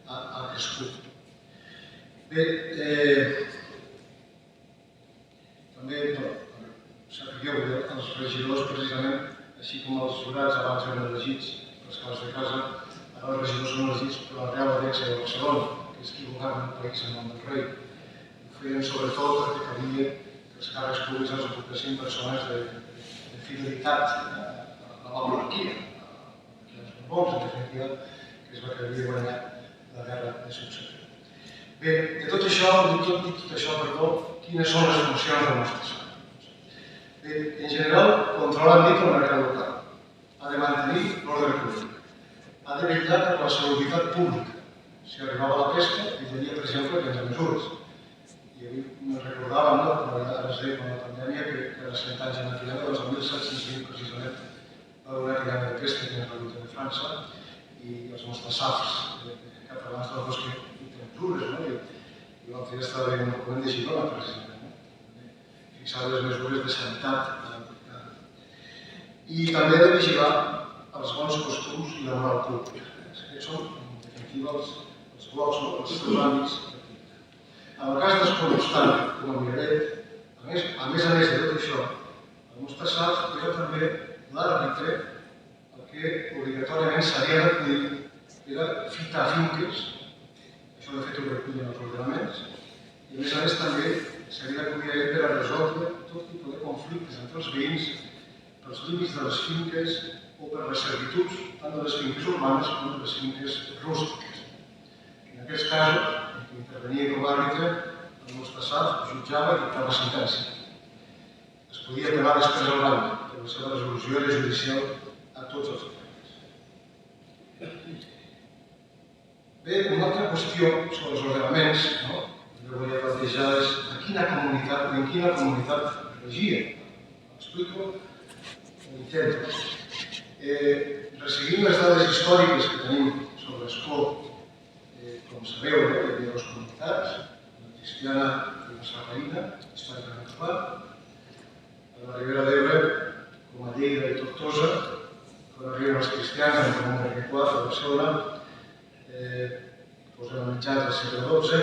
ha crescut. Bé, també, sapigueu que els regidors, precisament, així com els jurats abans eren elegits pels caps de casa, ara els regidors són elegits per la Real Audiència de Barcelona, que és qui governa el país en nom del rei. Ho feien sobretot perquè calia que els càrrecs públics els ocupessin persones de fidelitat a la monarquia, que els Borbons, en definitiva, que és la que havia guanyat la guerra de successió. Bé, de tot això, quines són les funcions del nostre estat? Bé, en general, controla l'àmbit del mercat local, ha de mantenir l'ordre públic, ha de vetllar per la saluditat pública. Si arribava la pesta, hi havia, per exemple, prendre mesures. I avui ens recordàvem, ara es deia, amb la pandèmia, que era 100 anys en epidèmia, doncs el 1720, precisament, va haver una epidèmia de pesta que ens va de França, i els nostres safs catalans dels dos que tenen mesures, no? I l'altre dia estava veient un document de Girona, precisament, fixant les mesures de sanitat. I també de vigilar els bons costums i la moral pública. Aquests són, en definitiva, els blocs, els seus àmbits d'activitat. En el cas d'Escolostant, com a Miravet, a més de tot això, el nostre SAF era també l'àrbitre el que obligatoriament s'havia d'acudir era fitar finques, això de fet ho recullen els ordenaments, i a més també s'havia d'acudir a ell per a resoldre tot tipus de conflictes entre els veïns pels límits de les finques o per les servituds, tant de les finques urbanes com de les finques rústiques. En aquests casos, en què intervenia com a àrbitre, el nostre SAF jutjava i dictava sentència. Es podia apel·lar després al banc, però la seva resolució era judicial a tots els efectes. Bé, una altra qüestió sobre els ordenaments, jo volia plantejar és en quina comunitat regia. Explico? Ho intento. Resseguint les dades històriques que tenim sobre Escó, com sabeu, hi havia dues comunitats, la cristiana i la sarraïna, històricament parlant, a la Ribera d'Ebre, com a Lleida i Tortosa, quan arriben els cristians en el Comú de Requart de Barcelona, posen menjats al segle XII,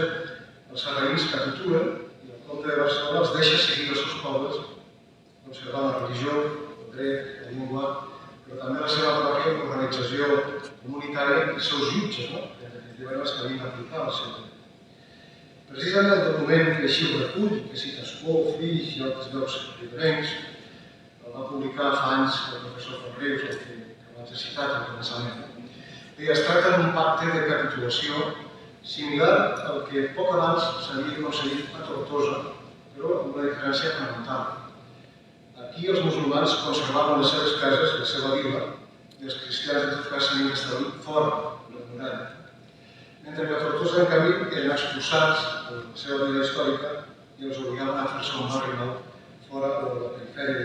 els sarraïns capitulen i el comte de Barcelona els deixa seguir els seus pobles, conservant la religió, el dret, la llengua, però també la seva pròpia organització comunitària i els seus jutges, que en definitiva eren els que havien d'aplicar el seu dret. Precisament el document que així ho recull, que cita Escó, Flix i altres llocs riberencs, el va publicar fa anys el professor Ferreus, el que abans he citat al començament. Bé, es tracta d'un pacte de capitulació similar al que poc abans s'havia aconseguit a Tortosa, però amb una diferència fonamental. Aquí els musulmans conservaven les seves cases, la seva vila, i els cristians en tot cas s'havien establit fora de la muralla. Mentre que a Tortosa, en canvi, eren expulsats de la seva vila històrica i els obligaven a fer-se un barri nou fora de la perifèria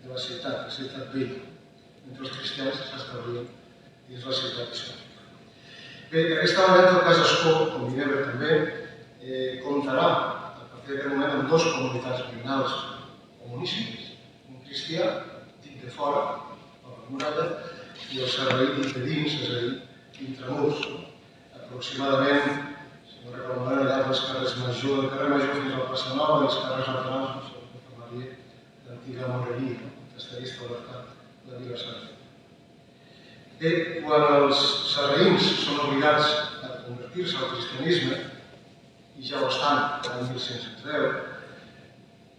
de la ciutat vella, mentre els cristians s'establien dins la ciutat històrica. Bé, d'aquesta manera, en el cas d'Escó, com Ginebra també, comptarà a partir d'aquest moment amb dues comunitats veïnals o municipis, un cristià dit de fora, a la muralla, i el sarraí dit de dins, és a dir, intramurs. Aproximadament, si no recordo malament, allà dels carrers Major, del carrer Major fins al Plaça Nova i els carrers laterals, no sé, parlaria d'antiga Moreria, que estaria establert la vila sarraïna. Bé, quan els sarraïns són obligats a convertir-se al cristianisme, i ja ho estan l'any 1110,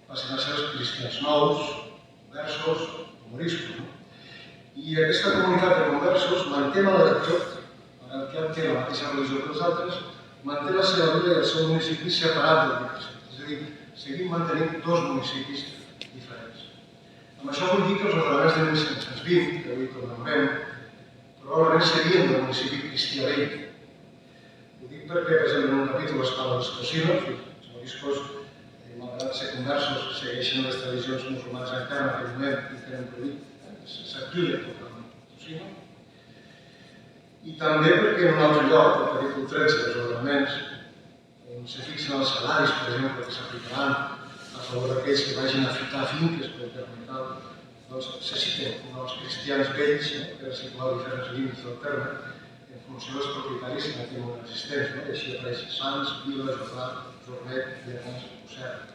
passen a ser els cristians nous, conversos o moriscos. I aquesta comunitat de conversos manté malgrat tot, malgrat que té la mateixa religió que els altres, manté la seva vila i el seu municipi separat del cristianisme. És a dir, seguim mantenint dos municipis diferents. Amb això vull dir que els ordenaments de 1520, que avui commemorem, probablement serien del municipi cristià vell. Ho dic perquè, per exemple, en un capítol es parla dels tocinos, i els moriscos, malgrat ser conversos, segueixen les tradicions musulmanes encara en aquell moment i tenen prohibit, s'aquilla totalment el tocino. I també perquè en un altre lloc, el capítol 13 dels ordenaments, on se fixen els salaris, per exemple, que s'aplicaran a favor d'aquells que vagin a fitar finques per permetre se citen com els cristians vells, per situar diferents límits del terme, en funció dels propietaris que no tenen existents, i així apareix Sants, Vila, Jordà, Jornet, Lledons, Ocert.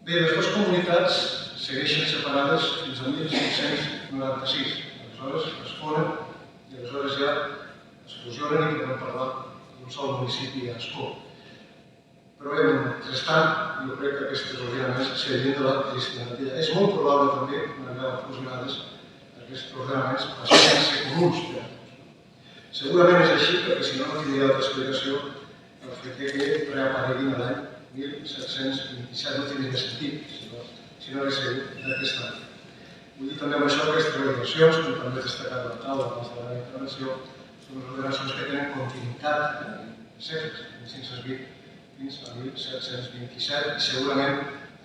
Bé, les dues comunitats segueixen separades fins a 1596. Aleshores es fonen i aleshores ja es fusionen i podem parlar d'un sol municipi a Ascó. Però bé, mentrestant, jo crec que aquestes ordenaments serien de la cristianatella. És molt probable també, una vegada fusionades, aquests ordenaments passin a ser comuns per a tots. Segurament és així, perquè si no, no tindria altra explicació el fet que reapareguin l'any 1727, no tindria sentit, si no hagués sigut d'aquest any. Vull dir també amb això que aquestes organitzacions, com també destacat la taula abans de la meva intervenció, són les organitzacions que tenen continuïtat de segles, 1520 fins a 1727, i segurament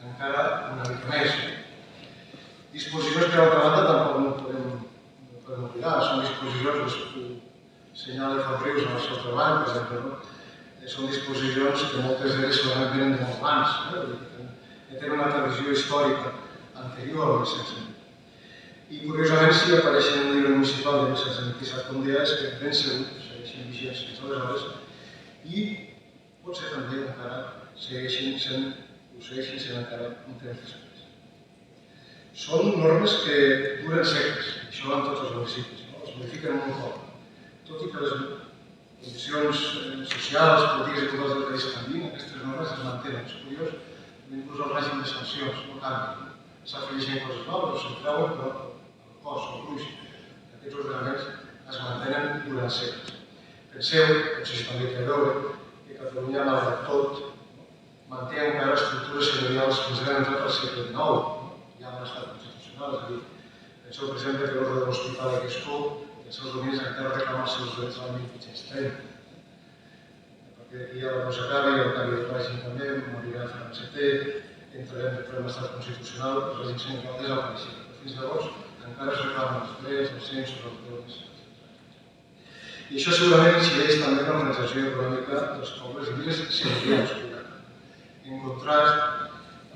encara una mica més. Disposicions que, d'altra banda, tampoc no podem oblidar. Són disposicions, ho senyala Fabrius en el seu treball, per exemple, són disposicions que moltes d'elles segurament venen de molt abans, que tenen una tradició històrica anterior al 1720. I, curiosament, si apareixen en un llibre municipal de 1727, com deia, és que ben segur segueixen vigents fins aleshores i potser també encara segueixin sent encara un temps després. Són normes que duren segles, això en tots els municipis, es modifiquen molt poc, tot i que les condicions socials, polítiques i culturals del país canvien, aquestes normes es mantenen. És curiós, inclús el règim de sancions no canvia. S'afegeixen coses noves, se'n treuen, però el cos, el gruix d'aquests ordenaments es mantenen durant segles. Penseu, potser també té a veure, que Catalunya, malgrat tot, manté encara estructures senyorials que es van entrar al segle XIX, ja en l'estat constitucional, és a dir, penseu, per exemple, que l'ordre de l'Hospital de Quescó, els seus dominis encara reclamen els seus drets l'any 1830. A partir d'aquí ja no s'acabi, el canvi de règim també, morirà Ferran VII, entrarem en l'estat constitucional, el règim senyorial desapareixerà. Però fins llavors encara es reclamen els drets, els censos, els dones. I això segurament incideix també en l'organització econòmica dels pobles i viles senyorials, en contrast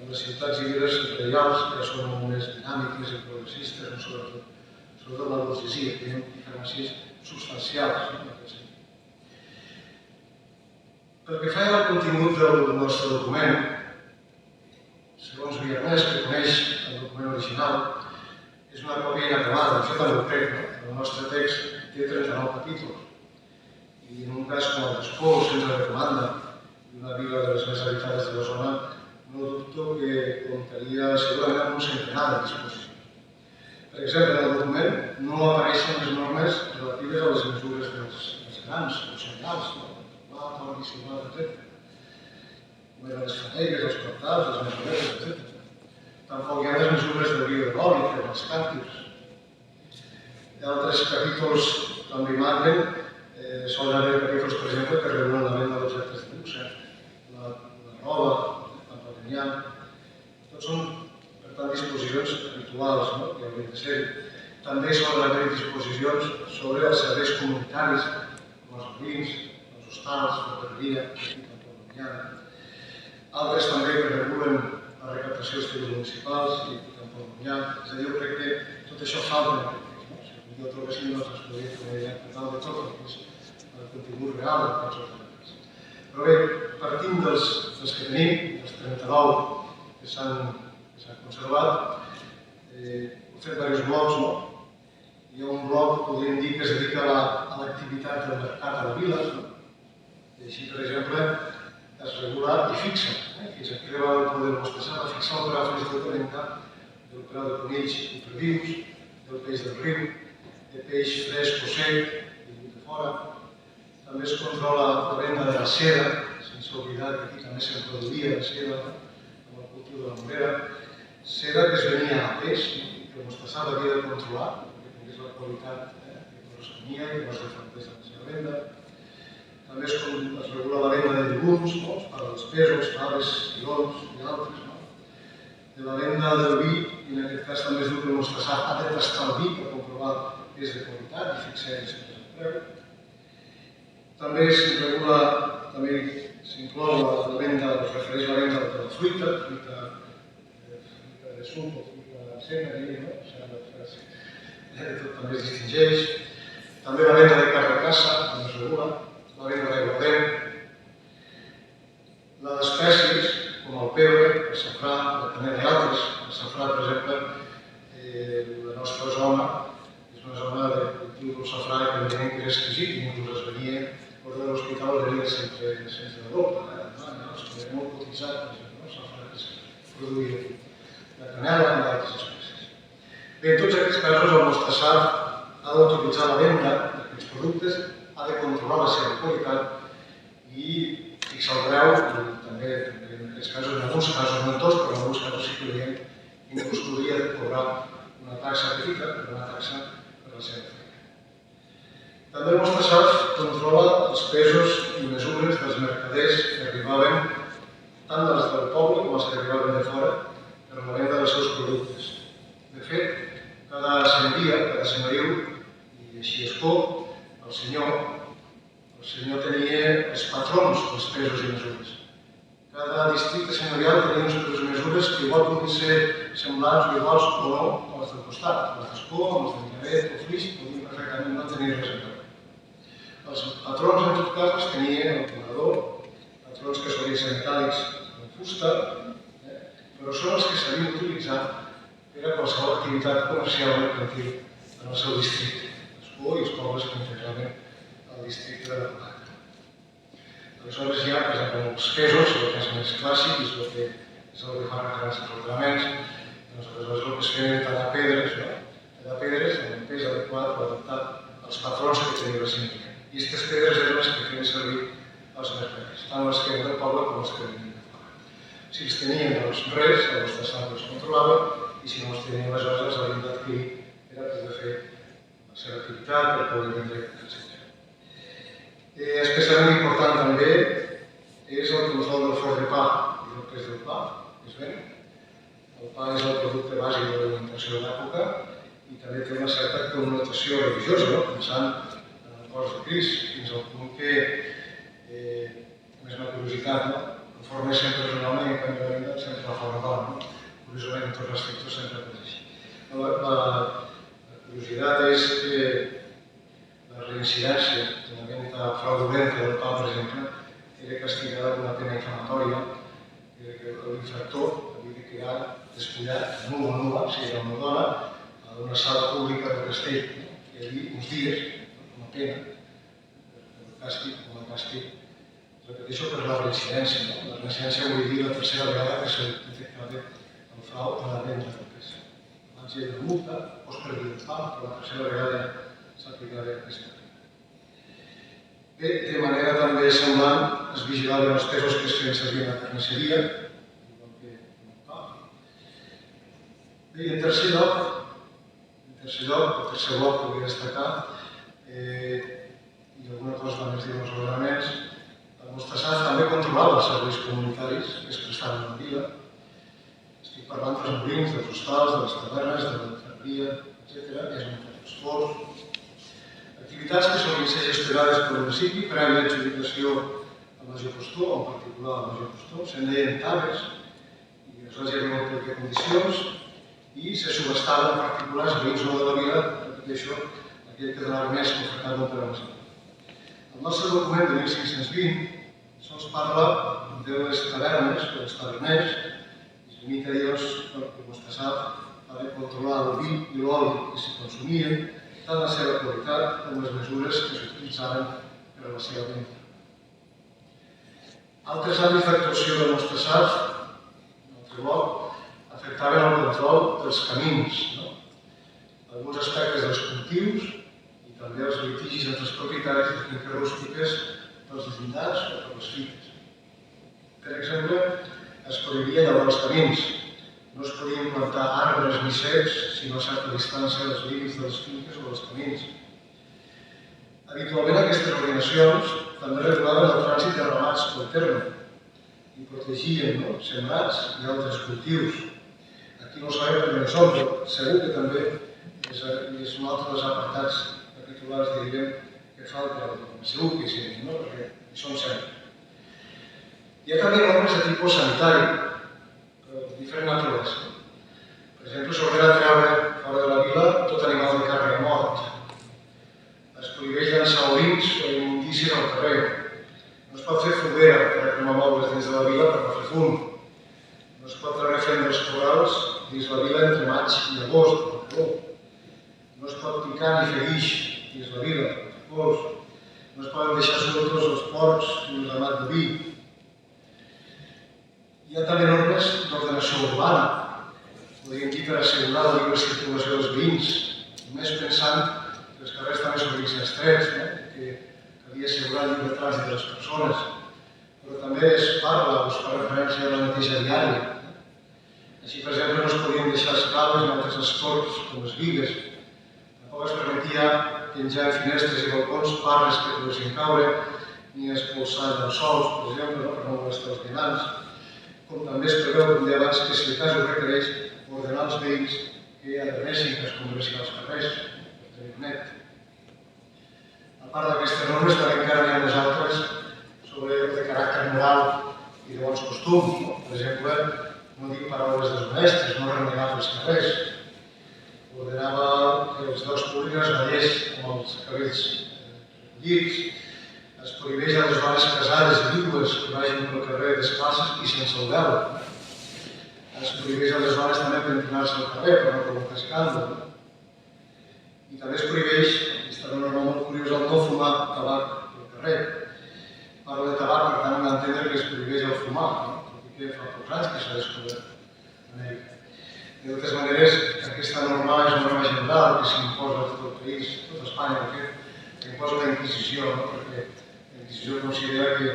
amb les ciutats i viles reials, que són molt més dinàmiques i progressistes, sobretot la burgesia, que hi ha diferències substancials. Pel que fa al contingut del nostre document, segons Villarmés, que coneix el document original, és una còpia inacabada, això també ho crec. El nostre text té 39 capítols, i en un cas com el d'Ascó, sense recomanda, una vila de les més habitades de la zona, no dubto que comptaria segurament amb un centenar de disposicions. Per exemple, en el document no apareixen les normes relatives a les mesures dels grans, dels cereals, la torn i silvat, etc. Com eren les fategues, els portals, les mesoretes, etc. Tampoc hi ha les mesures del vi de l'oli, els càntirs. Altres capítols també marquen, solen haver capítols, per exemple, que regulen la venda d'objectes de luxe, la roba, el patronyà. Tots són, per tant, disposicions habituals que haurien de ser. També solen haver disposicions sobre els serveis comunitaris, com els molins, els hostals, la ferreria, el patronyà. Altres també que regulen la recaptació dels tributs municipals i el patronyà. És a dir, jo crec que tot això falta en aquest text. Si algun dia el trobéssim, doncs es podria fer una idea total de tot el que és el contingut real d'aquests ordenaments. Però bé, partint dels que tenim, els 39 que s'han conservat, hem fet diversos blocs. Hi ha un bloc, podríem dir, que es dedica a l'activitat del mercat a la vila. I així, per exemple, es regula i fixa. Fins aquí vam poder mostrar fixar el preu fins de venda del preu de conills i perdius, del peix del riu, de peix fresc o sec i de fora. També es controla la venda de la seda, sense oblidar que aquí també se'n produïa la seda amb el cultiu de la morera. Seda que es venia a peix i que el Mostassar havia de controlar perquè tingués la qualitat que corresponia i no es defectés a la seva venda. També es regula la venda de llegums, per als pesos, faves, filons i altres. De la venda del vi, i en aquest cas també es diu que el Mostassar ha de tastar el vi per comprovar que és de qualitat i fixar el preu. També es regula s'inclou la venda, es refereix a la venda de la fruita de suc o fruita seca, diria, no? Sembla que tot també es distingeix. També la venda de carn de caça, com es regula, la venda d'aiguardent, la d'espècies, com el pebre, el safrà, la canela i altres. El safrà, per exemple, la nostra zona és una zona de cultiu del safrà que entenem que és exquisit, i inclús es venia fora de l'hospital, es venia sense d'Europa, que era molt cotitzat, per exemple, el safrà que es produïa aquí. La canela i altres espècies. Bé, en tots aquests casos, el Mostasar ha d'autoritzar la venda d'aquests productes, ha de controlar la seva qualitat i fixar el preu, i també en aquests casos, en alguns casos, no en tots, però en alguns casos sí que veiem, inclús podria cobrar una taxa petita, una taxa per la seva feina. També el Mostasar controla els pesos i mesures dels mercaders que arribaven, tant dels del poble com els que arribaven de fora, per la venda dels seus productes. De fet, cada senyoria, cada senyoriu, i així es pot, el senyor tenia els patrons dels pesos i mesures. Cada districte senyorial tenia uns pesos i mesures que igual podien ser semblants o iguals o no als del costat. Els d'Escó, els de Miravet o Flix podien perfectament no tenir res a veure. Els patrons, en tot cas, els tenia el donador, patrons que solien ser metàl·lics en fusta, però són els que s'havien d'utilitzar per a qualsevol activitat comercial o mercantil en el seu districte. Escó i els pobles que integraven el districte de la Plata. Aleshores hi ha, per exemple, els pesos, el que és més clàssic, és el que fa referència als ordenaments. Aleshores el que es feien tallar pedres, tallar pedres amb un pes adequat o adaptat als patrons que tenia la senyoria. I aquestes pedres eren les que feien servir els mercaders, tant les que eren del poble com les que venien de fora. Si els tenien, doncs res, el Mostasar els controlava, i si no els tenien, aleshores els havien d'adquirir per a poder fer la seva activitat, per poder vendre, etc. Especialment important també és el control del forn de pa i del pes del pa, es ven. El pa és el producte bàsic de l'alimentació de l'època i també té una certa connotació religiosa, pensant en el cos de Crist, fins al punt que, més una curiositat, el forn sempre és un home i en canvi la venda sempre la fa una dona. Curiosament, en tots els sectors sempre és així. La curiositat és que la reincidència de la venda fraudulenta del pa, per exemple, era castigada amb una pena infamatòria, que l'infractor havia de quedar despullat, nu o nua, si era una dona, a una sala pública del castell. Hi havia uns dies, com a pena, com a càstig, repeteixo, per la reincidència. La reincidència vol dir la tercera vegada que s'ha detectat el frau a la venda del pes. Abans hi havia una multa, o es perdia el pa, però la tercera vegada s'aplicava aquesta pena. Bé, de manera també semblant, es vigilaven els pesos que es feien servir en la carnisseria, igual que el pa. Bé, i en tercer lloc, el tercer bloc que vull destacar, i alguna cosa més dir els ordenaments, el Mostasar també controlava els serveis comunitaris que es prestaven a la vila. Estic parlant dels molins, dels hostals, de les tavernes, de la ferreria, etc. És un fet dels forns. Activitats que solien ser gestionades pel municipi, prèvia adjudicació al major postor, en particular al major postor, se'n deien taves, i aleshores hi havia un plec de condicions, i se subestaven particulars veïns o de la vila, repeteixo, aquell que donava més confortable per a la gent. El nostre document de 1520 sols parla de les tavernes, dels taverners, i es limita a dir-los que el Mostasar ha de controlar el vi i l'oli que s'hi consumien, tant la seva qualitat com les mesures que s'utilitzaven per a la seva venda. Altres àmbits d'actuació del Mostasar, en altre bloc, afectaven el control dels camins, alguns aspectes dels cultius i també els litigis entre els propietaris de finques rústiques pels llindars o per les fites. Per exemple, es prohibia llavors els camins. No es podien plantar arbres ni ceps sinó a certa distància dels límits de les finques o dels camins. Habitualment aquestes ordenacions també regulaven el trànsit de ramats pel terme i protegien sembrats i altres cultius. Aquí no sabem per on som, però segur que també és un altre dels apartats capitulars, diríem, que falta, segur que sí, perquè hi som sempre. Hi ha també normes de tipus sanitari, però de diferent naturalesa. Per exemple, s'ordena treure fora de la vila tot animal de càrrega mort. Es prohibeix llançar orins o immundícies al carrer. No es pot fer foguera per a cremar mobles dins de la vila per no fer fum. No es pot treure fendres florals dins la vila entre maig i agost, per calor. No es pot picar ni fer guix dins la vila, per pols. No es poden deixar soltos els porcs ni els ramats de vi. Hi ha també normes d'ordenació urbana, podríem dir per assegurar la lliure circulació dels veïns, només pensant que els carrers també són vics estrets, que calia assegurar el lliure trànsit de les persones, però també es parla o es fa referència a la neteja diària. Així, per exemple, no es podien deixar escales ni altres estorps com les bigues. Tampoc es permetia penjar en finestres i balcons parres que poguessin caure, ni expulsar llençols, per exemple, per no molestar els vianants. Com també es preveu, com deia abans, que si el cas ho requereix, ordenar als veïns que adhernessin que es conversin als carrers, per tenir net. A part d'aquestes normes, també encara n'hi ha unes altres sobre de caràcter moral i de bons costums. Per exemple, no dir paraules deshonestes, no renegar pels carrers. Ordenava que els llocs públics es ballés amb els cabells recollits. Es prohibeix a les dones casades i vídues que vagin pel carrer descalces i sense el vel. Es prohibeix a les dones també pentinar-se al carrer per no provocar escàndol. I també es prohibeix, aquesta norma molt curiosa, el no fumar tabac al carrer. Parlo de tabac, per tant, hem d'entendre que es prohibeix el fumar, tot i que fa pocs anys que s'ha descobert a Amèrica. De totes maneres, aquesta norma és una norma general que s'imposa a tot el país, a tot Espanya, que imposa la Inquisició, perquè la Inquisició considera que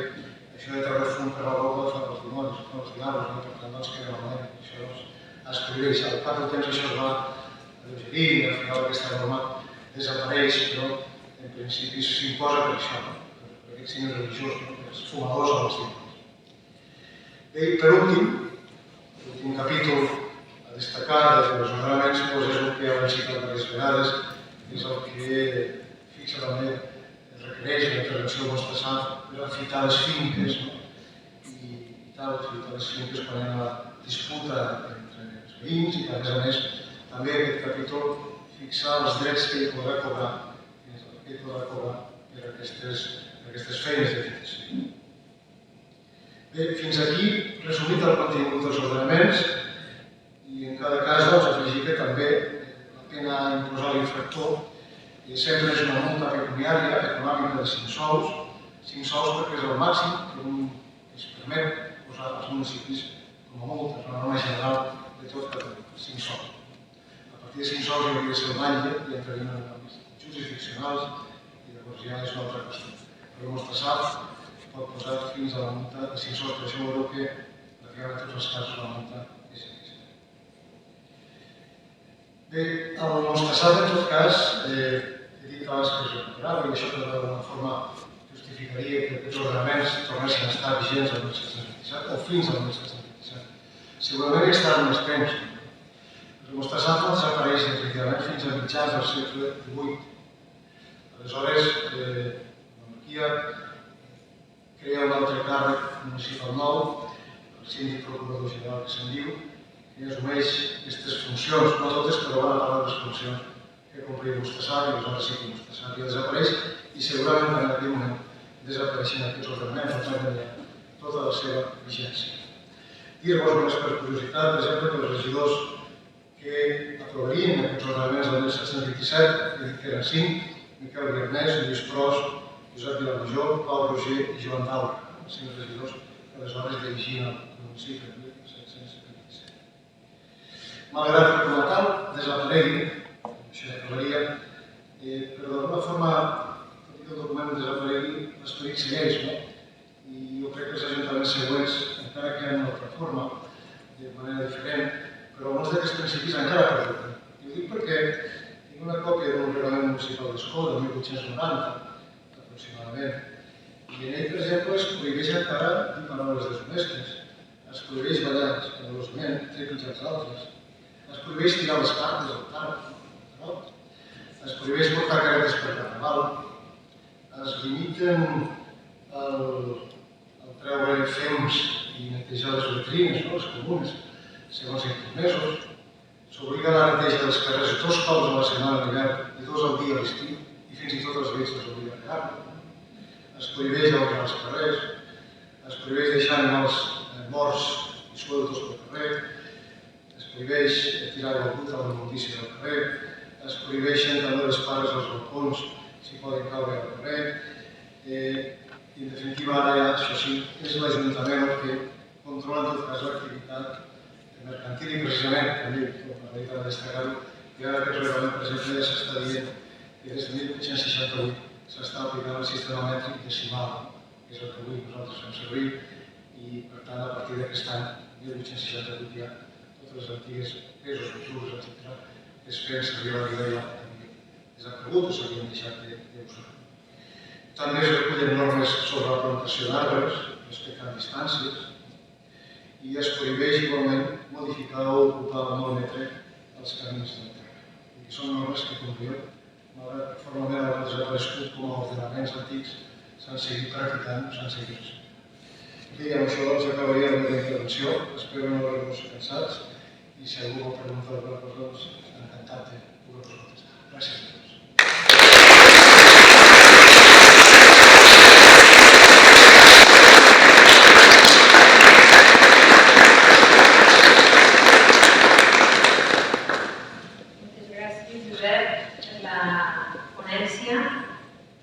això de treure fum per la boca fa els dimonis, fa els diables, per tant, doncs queda malament. Això es prohibeix. Al cap del temps això es va alleugerir i al final aquesta norma desapareix, però en principi s'imposa per això, per aquest signe religiós, els fumadors o els dimonis. Bé, per últim, l'últim capítol a destacar dels ordenaments és el que hem citat diverses vegades, és el que fixa també, requereix la intervenció del nostre sant per afitar les finques i tal, afitar les finques quan hi ha una disputa entre els veïns i que, a més, també aquest capítol fixa els drets que ell podrà cobrar per aquestes feines de fitació. Bé, fins aquí, resumit el contingut dels ordenaments, i en cada cas afegir que també la pena a imposar a l'infractor sempre és una multa pecuniària econòmica de 5 sols perquè és el màxim que es permet posar als municipis com a multa, és una norma general de tot Catalunya, 5 sols. A partir de 5 sols hauria de ser el bany i entrarien en àmbits jurisdiccionals i llavors ja és una altra qüestió. Però el nostre SAF pot posar fins a la multa de 5 sols, per això veureu que pràcticament en tots els casos la multa és aquesta. Bé, el nostre SAF, en tot cas, he dit abans que es recuperava i això d'alguna forma justificaria que aquests ordenaments tornessin a estar vigents al 1727 o fins al 1727. Segurament hi estaran més temps. El nostre SAF desapareix definitivament fins a mitjans del segle XVIII. Aleshores, la monarquia crea un altre càrrec municipal nou, el síndic procurador general que se'n diu, que assumeix aquestes funcions, no totes, però bona part de les funcions que complia Mostasar, i aleshores sí que Mostasar ja desapareix, i segurament en aquell moment desapareixen aquests ordenaments, o tenen tota la seva vigència. Dir-vos només per curiositat, per exemple, que els regidors que aprovarien aquests ordenaments del 1727, he dit que eren 5, Miquel Guernès, Lluís Pros, Josep Vilamajor, Pau Roger i Joan Daura, 5 regidors que aleshores dirigien el municipi en 1727. Malgrat que com a tal desaparegui, això ja acabaria, però d'alguna forma, tot i que el document desaparegui, l'esperit segueix, i jo crec que els ajuntaments següents, encara que en una altra forma, de manera diferent, però molts d'aquests principis encara perduten. I ho dic perquè tinc una còpia d'un reglament municipal d'Escola del 1890, aproximadament, i en ell, per exemple, es prohibeix encara dir paraules deshonestes, es prohibeix ballar escandalosament, trepitjar els altres, es prohibeix tirar les cartes al tard, es prohibeix portar caretes per carnaval, es limiten el treure fems i netejar les letrines, les comunes, segons 5 mesos. S'obliga a la neteja dels carrers 2 cops a la setmana a l'hivern i 2 al dia a l'estiu, i fins i tot els vells s'obliga a negar-lo. Es prohibeix omplir els carrers, es prohibeix deixar animals morts i sueltos pel carrer, es prohibeix tirar aigua bruta a la immundícia del carrer, es prohibeixen també les pares als balcons si poden caure al carrer, i en definitiva ara ja, això sí, és l'Ajuntament el que controla en tot cas l'activitat mercantil i precisament, també, com ha dit ara destacar-ho, i ara aquest reglament, per exemple, ja s'està dient que des de 1868 s'està aplicant el sistema mètric decimal, que és el que avui nosaltres fem servir, i per tant, a partir d'aquest any, 1868, ja totes les antigues pesos, mesuros, etc., es feien servir a la vida ja també desaparegut o s'havien deixat d'usar. També es recullen normes sobre la plantació d'arbres, respectant distàncies, i es prohibeix igualment modificar o ocupar el mòlmetre als camins del terra. I són normes que, com diu, malgrat que formalment han desaparegut com a ordenaments antics, s'han seguit practicant, s'han seguit respectant. I amb això doncs acabaria la meva intervenció. Espero no haver-vos cansats i si algú vol preguntar alguna cosa, doncs estaré encantat de poder-vos contestar. Gràcies a tots.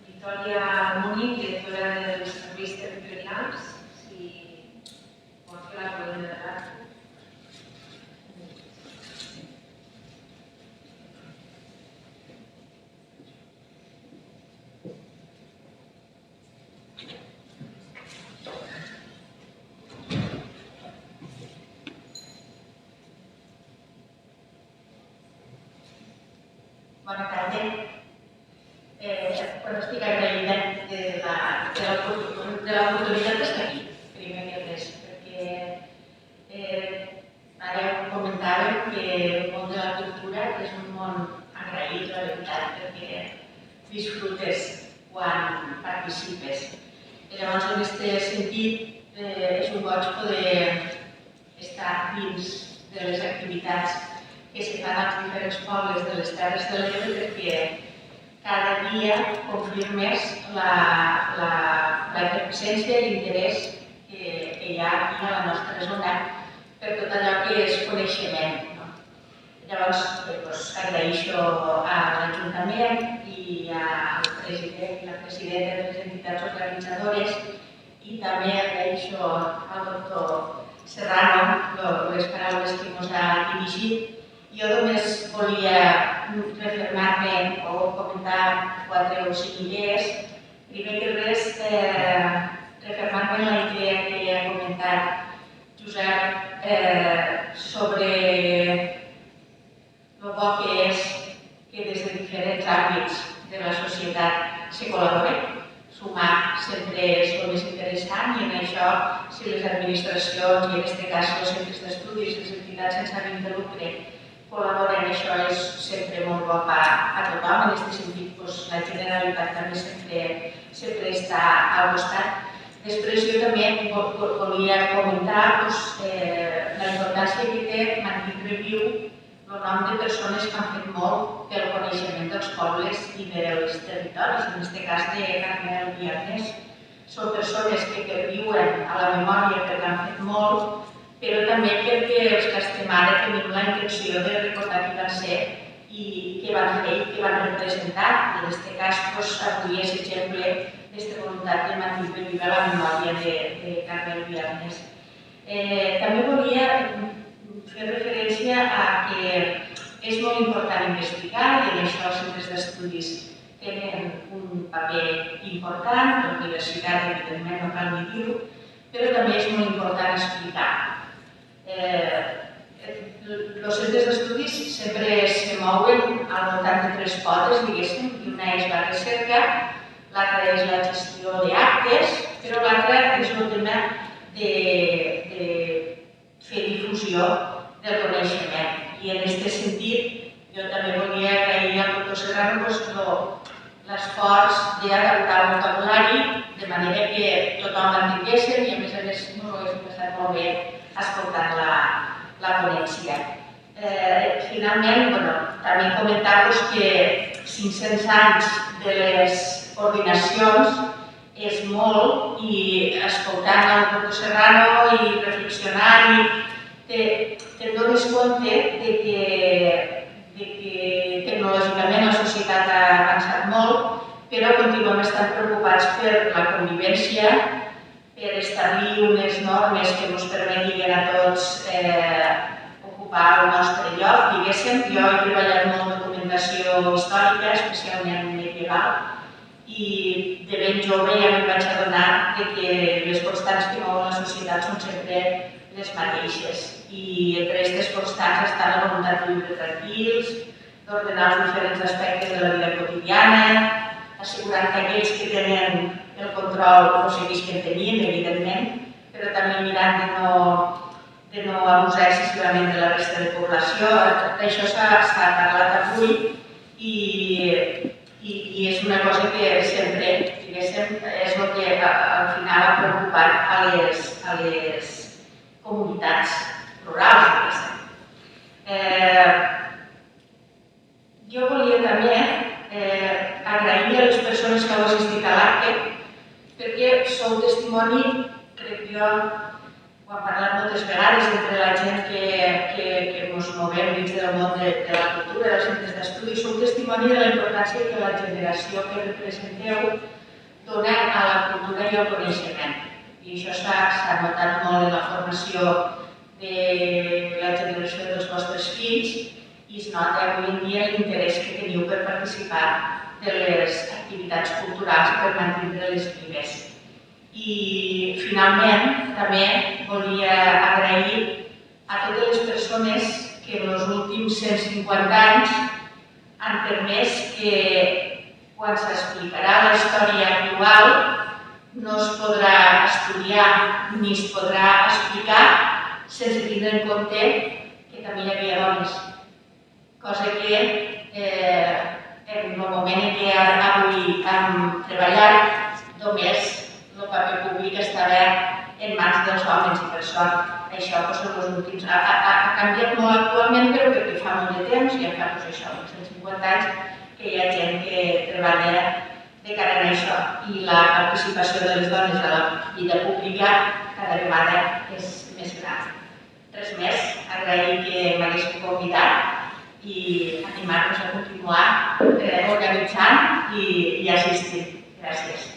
Victòria Múnich, directora dels serveis territorials, si pot fer la pregunta de l'altre. Bona tarda. Quan estic agraïda de l'oportunitat d'estar aquí, primer que res, perquè ara comentàvem que el món de la cultura és un món agraït, la veritat, perquè disfrutes quan participes. Llavors, en aquest sentit, és un goig poder estar dins de les activitats que se fan als diferents pobles de les Terres de l'Ebre, perquè cada dia confirmes l'efervescència i l'interès que hi ha aquí a la nostra zona per tot allò que és coneixement. Llavors, agraeixo a l'Ajuntament i al president i la presidenta de les entitats organitzadores i també agraeixo al doctor Serrano les paraules que ens ha dirigit. Jo només volia refermar-me o comentar 4 o 5 idees. Primer que res, refermar-me en la idea que ha comentat Josep sobre el bo que és que des de diferents àmbits de la societat se col·labori. Sumar sempre és el més interessant i en això, si les administracions, i en aquest cas els centres d'estudis, les entitats sense ànim de lucre, col·laboren, això és sempre molt bo a tothom. En aquest sentit, la Generalitat també sempre està al costat. Després jo també volia comentar la importància que té mantenir viu el nom de persones que han fet molt pel coneixement dels pobles i dels territoris, en aquest cas de Carmel Viernes. Són persones que perviuen a la memòria perquè han fet molt, però també perquè els que estem ara tenim la intenció de recordar qui van ser i què van fer i què van representar. En aquest cas, avui és exemple d'aquesta voluntat de mantenir viva la memòria de Carmel Viernes. També volia fer referència a que és molt important investigar i en això els centres d'estudis tenen un paper important, la universitat, evidentment, no cal ni dir-ho, però també és molt important explicar. Els centres d'estudis sempre se mouen al voltant de 3 potes, diguéssim, i una és la recerca, l'altra és la gestió d'actes, però l'altra és el tema de fer difusió del coneixement. I en aquest sentit, jo també volia agrair al doctor Serrano l'esforç d'adaptar el vocabulari de manera que tothom l'entengués i a més a escoltant la ponència. Finalment, també comentar-vos que 500 anys de les ordinacions és molt i escoltant el doctor Serrano i reflexionar te'n dones compte que tecnològicament la societat ha avançat molt, però continuem estant preocupats per la convivència, per establir unes normes que ens permetin a tots ocupar el nostre lloc, diguéssim. Jo he treballat molt en documentació històrica, especialment medieval, i de ben jove ja em vaig adonar que les constants que mouen la societat són sempre les mateixes. I entre aquestes constants està la voluntat de viure tranquils, d'ordenar els diferents aspectes de la vida quotidiana, assegurant que aquells que tenen el control no seguisquen tenint, evidentment, però també mirant de no abusar excessivament de la resta de població. D'això s'ha parlat avui i és una cosa que sempre, diguéssim, és el que al final ha preocupat a les comunitats rurals. Jo volia també agrair a les persones que heu assistit a l'acte perquè sou testimoni, crec jo, ho hem parlat moltes vegades entre la gent que ens movem dins del món de la cultura, dels centres d'estudi, sou testimoni de la importància que la generació que representeu dona a la cultura i al coneixement. I això s'ha notat molt en la formació de la generació dels vostres fills i es nota avui en dia l'interès que teniu per participar de les activitats culturals per mantenir-les vives. I finalment també volia agrair a totes les persones que en els últims 150 anys han permès que quan s'explicarà la història actual no es podrà estudiar ni es podrà explicar sense tindre en compte que també hi havia dones. Cosa que en el moment en què avui hem treballat només el paper públic estava en mans dels homes i per sort això en els últims... Ha canviat molt actualment, però perquè fa molt de temps, ja fa 150 anys, que hi ha gent que treballa de cara a això i la participació de les dones a la vida pública cada vegada és més gran. Res més, agrair que m'haguéssiu convidat i animar-vos a continuar organitzant i assistint. Gràcies.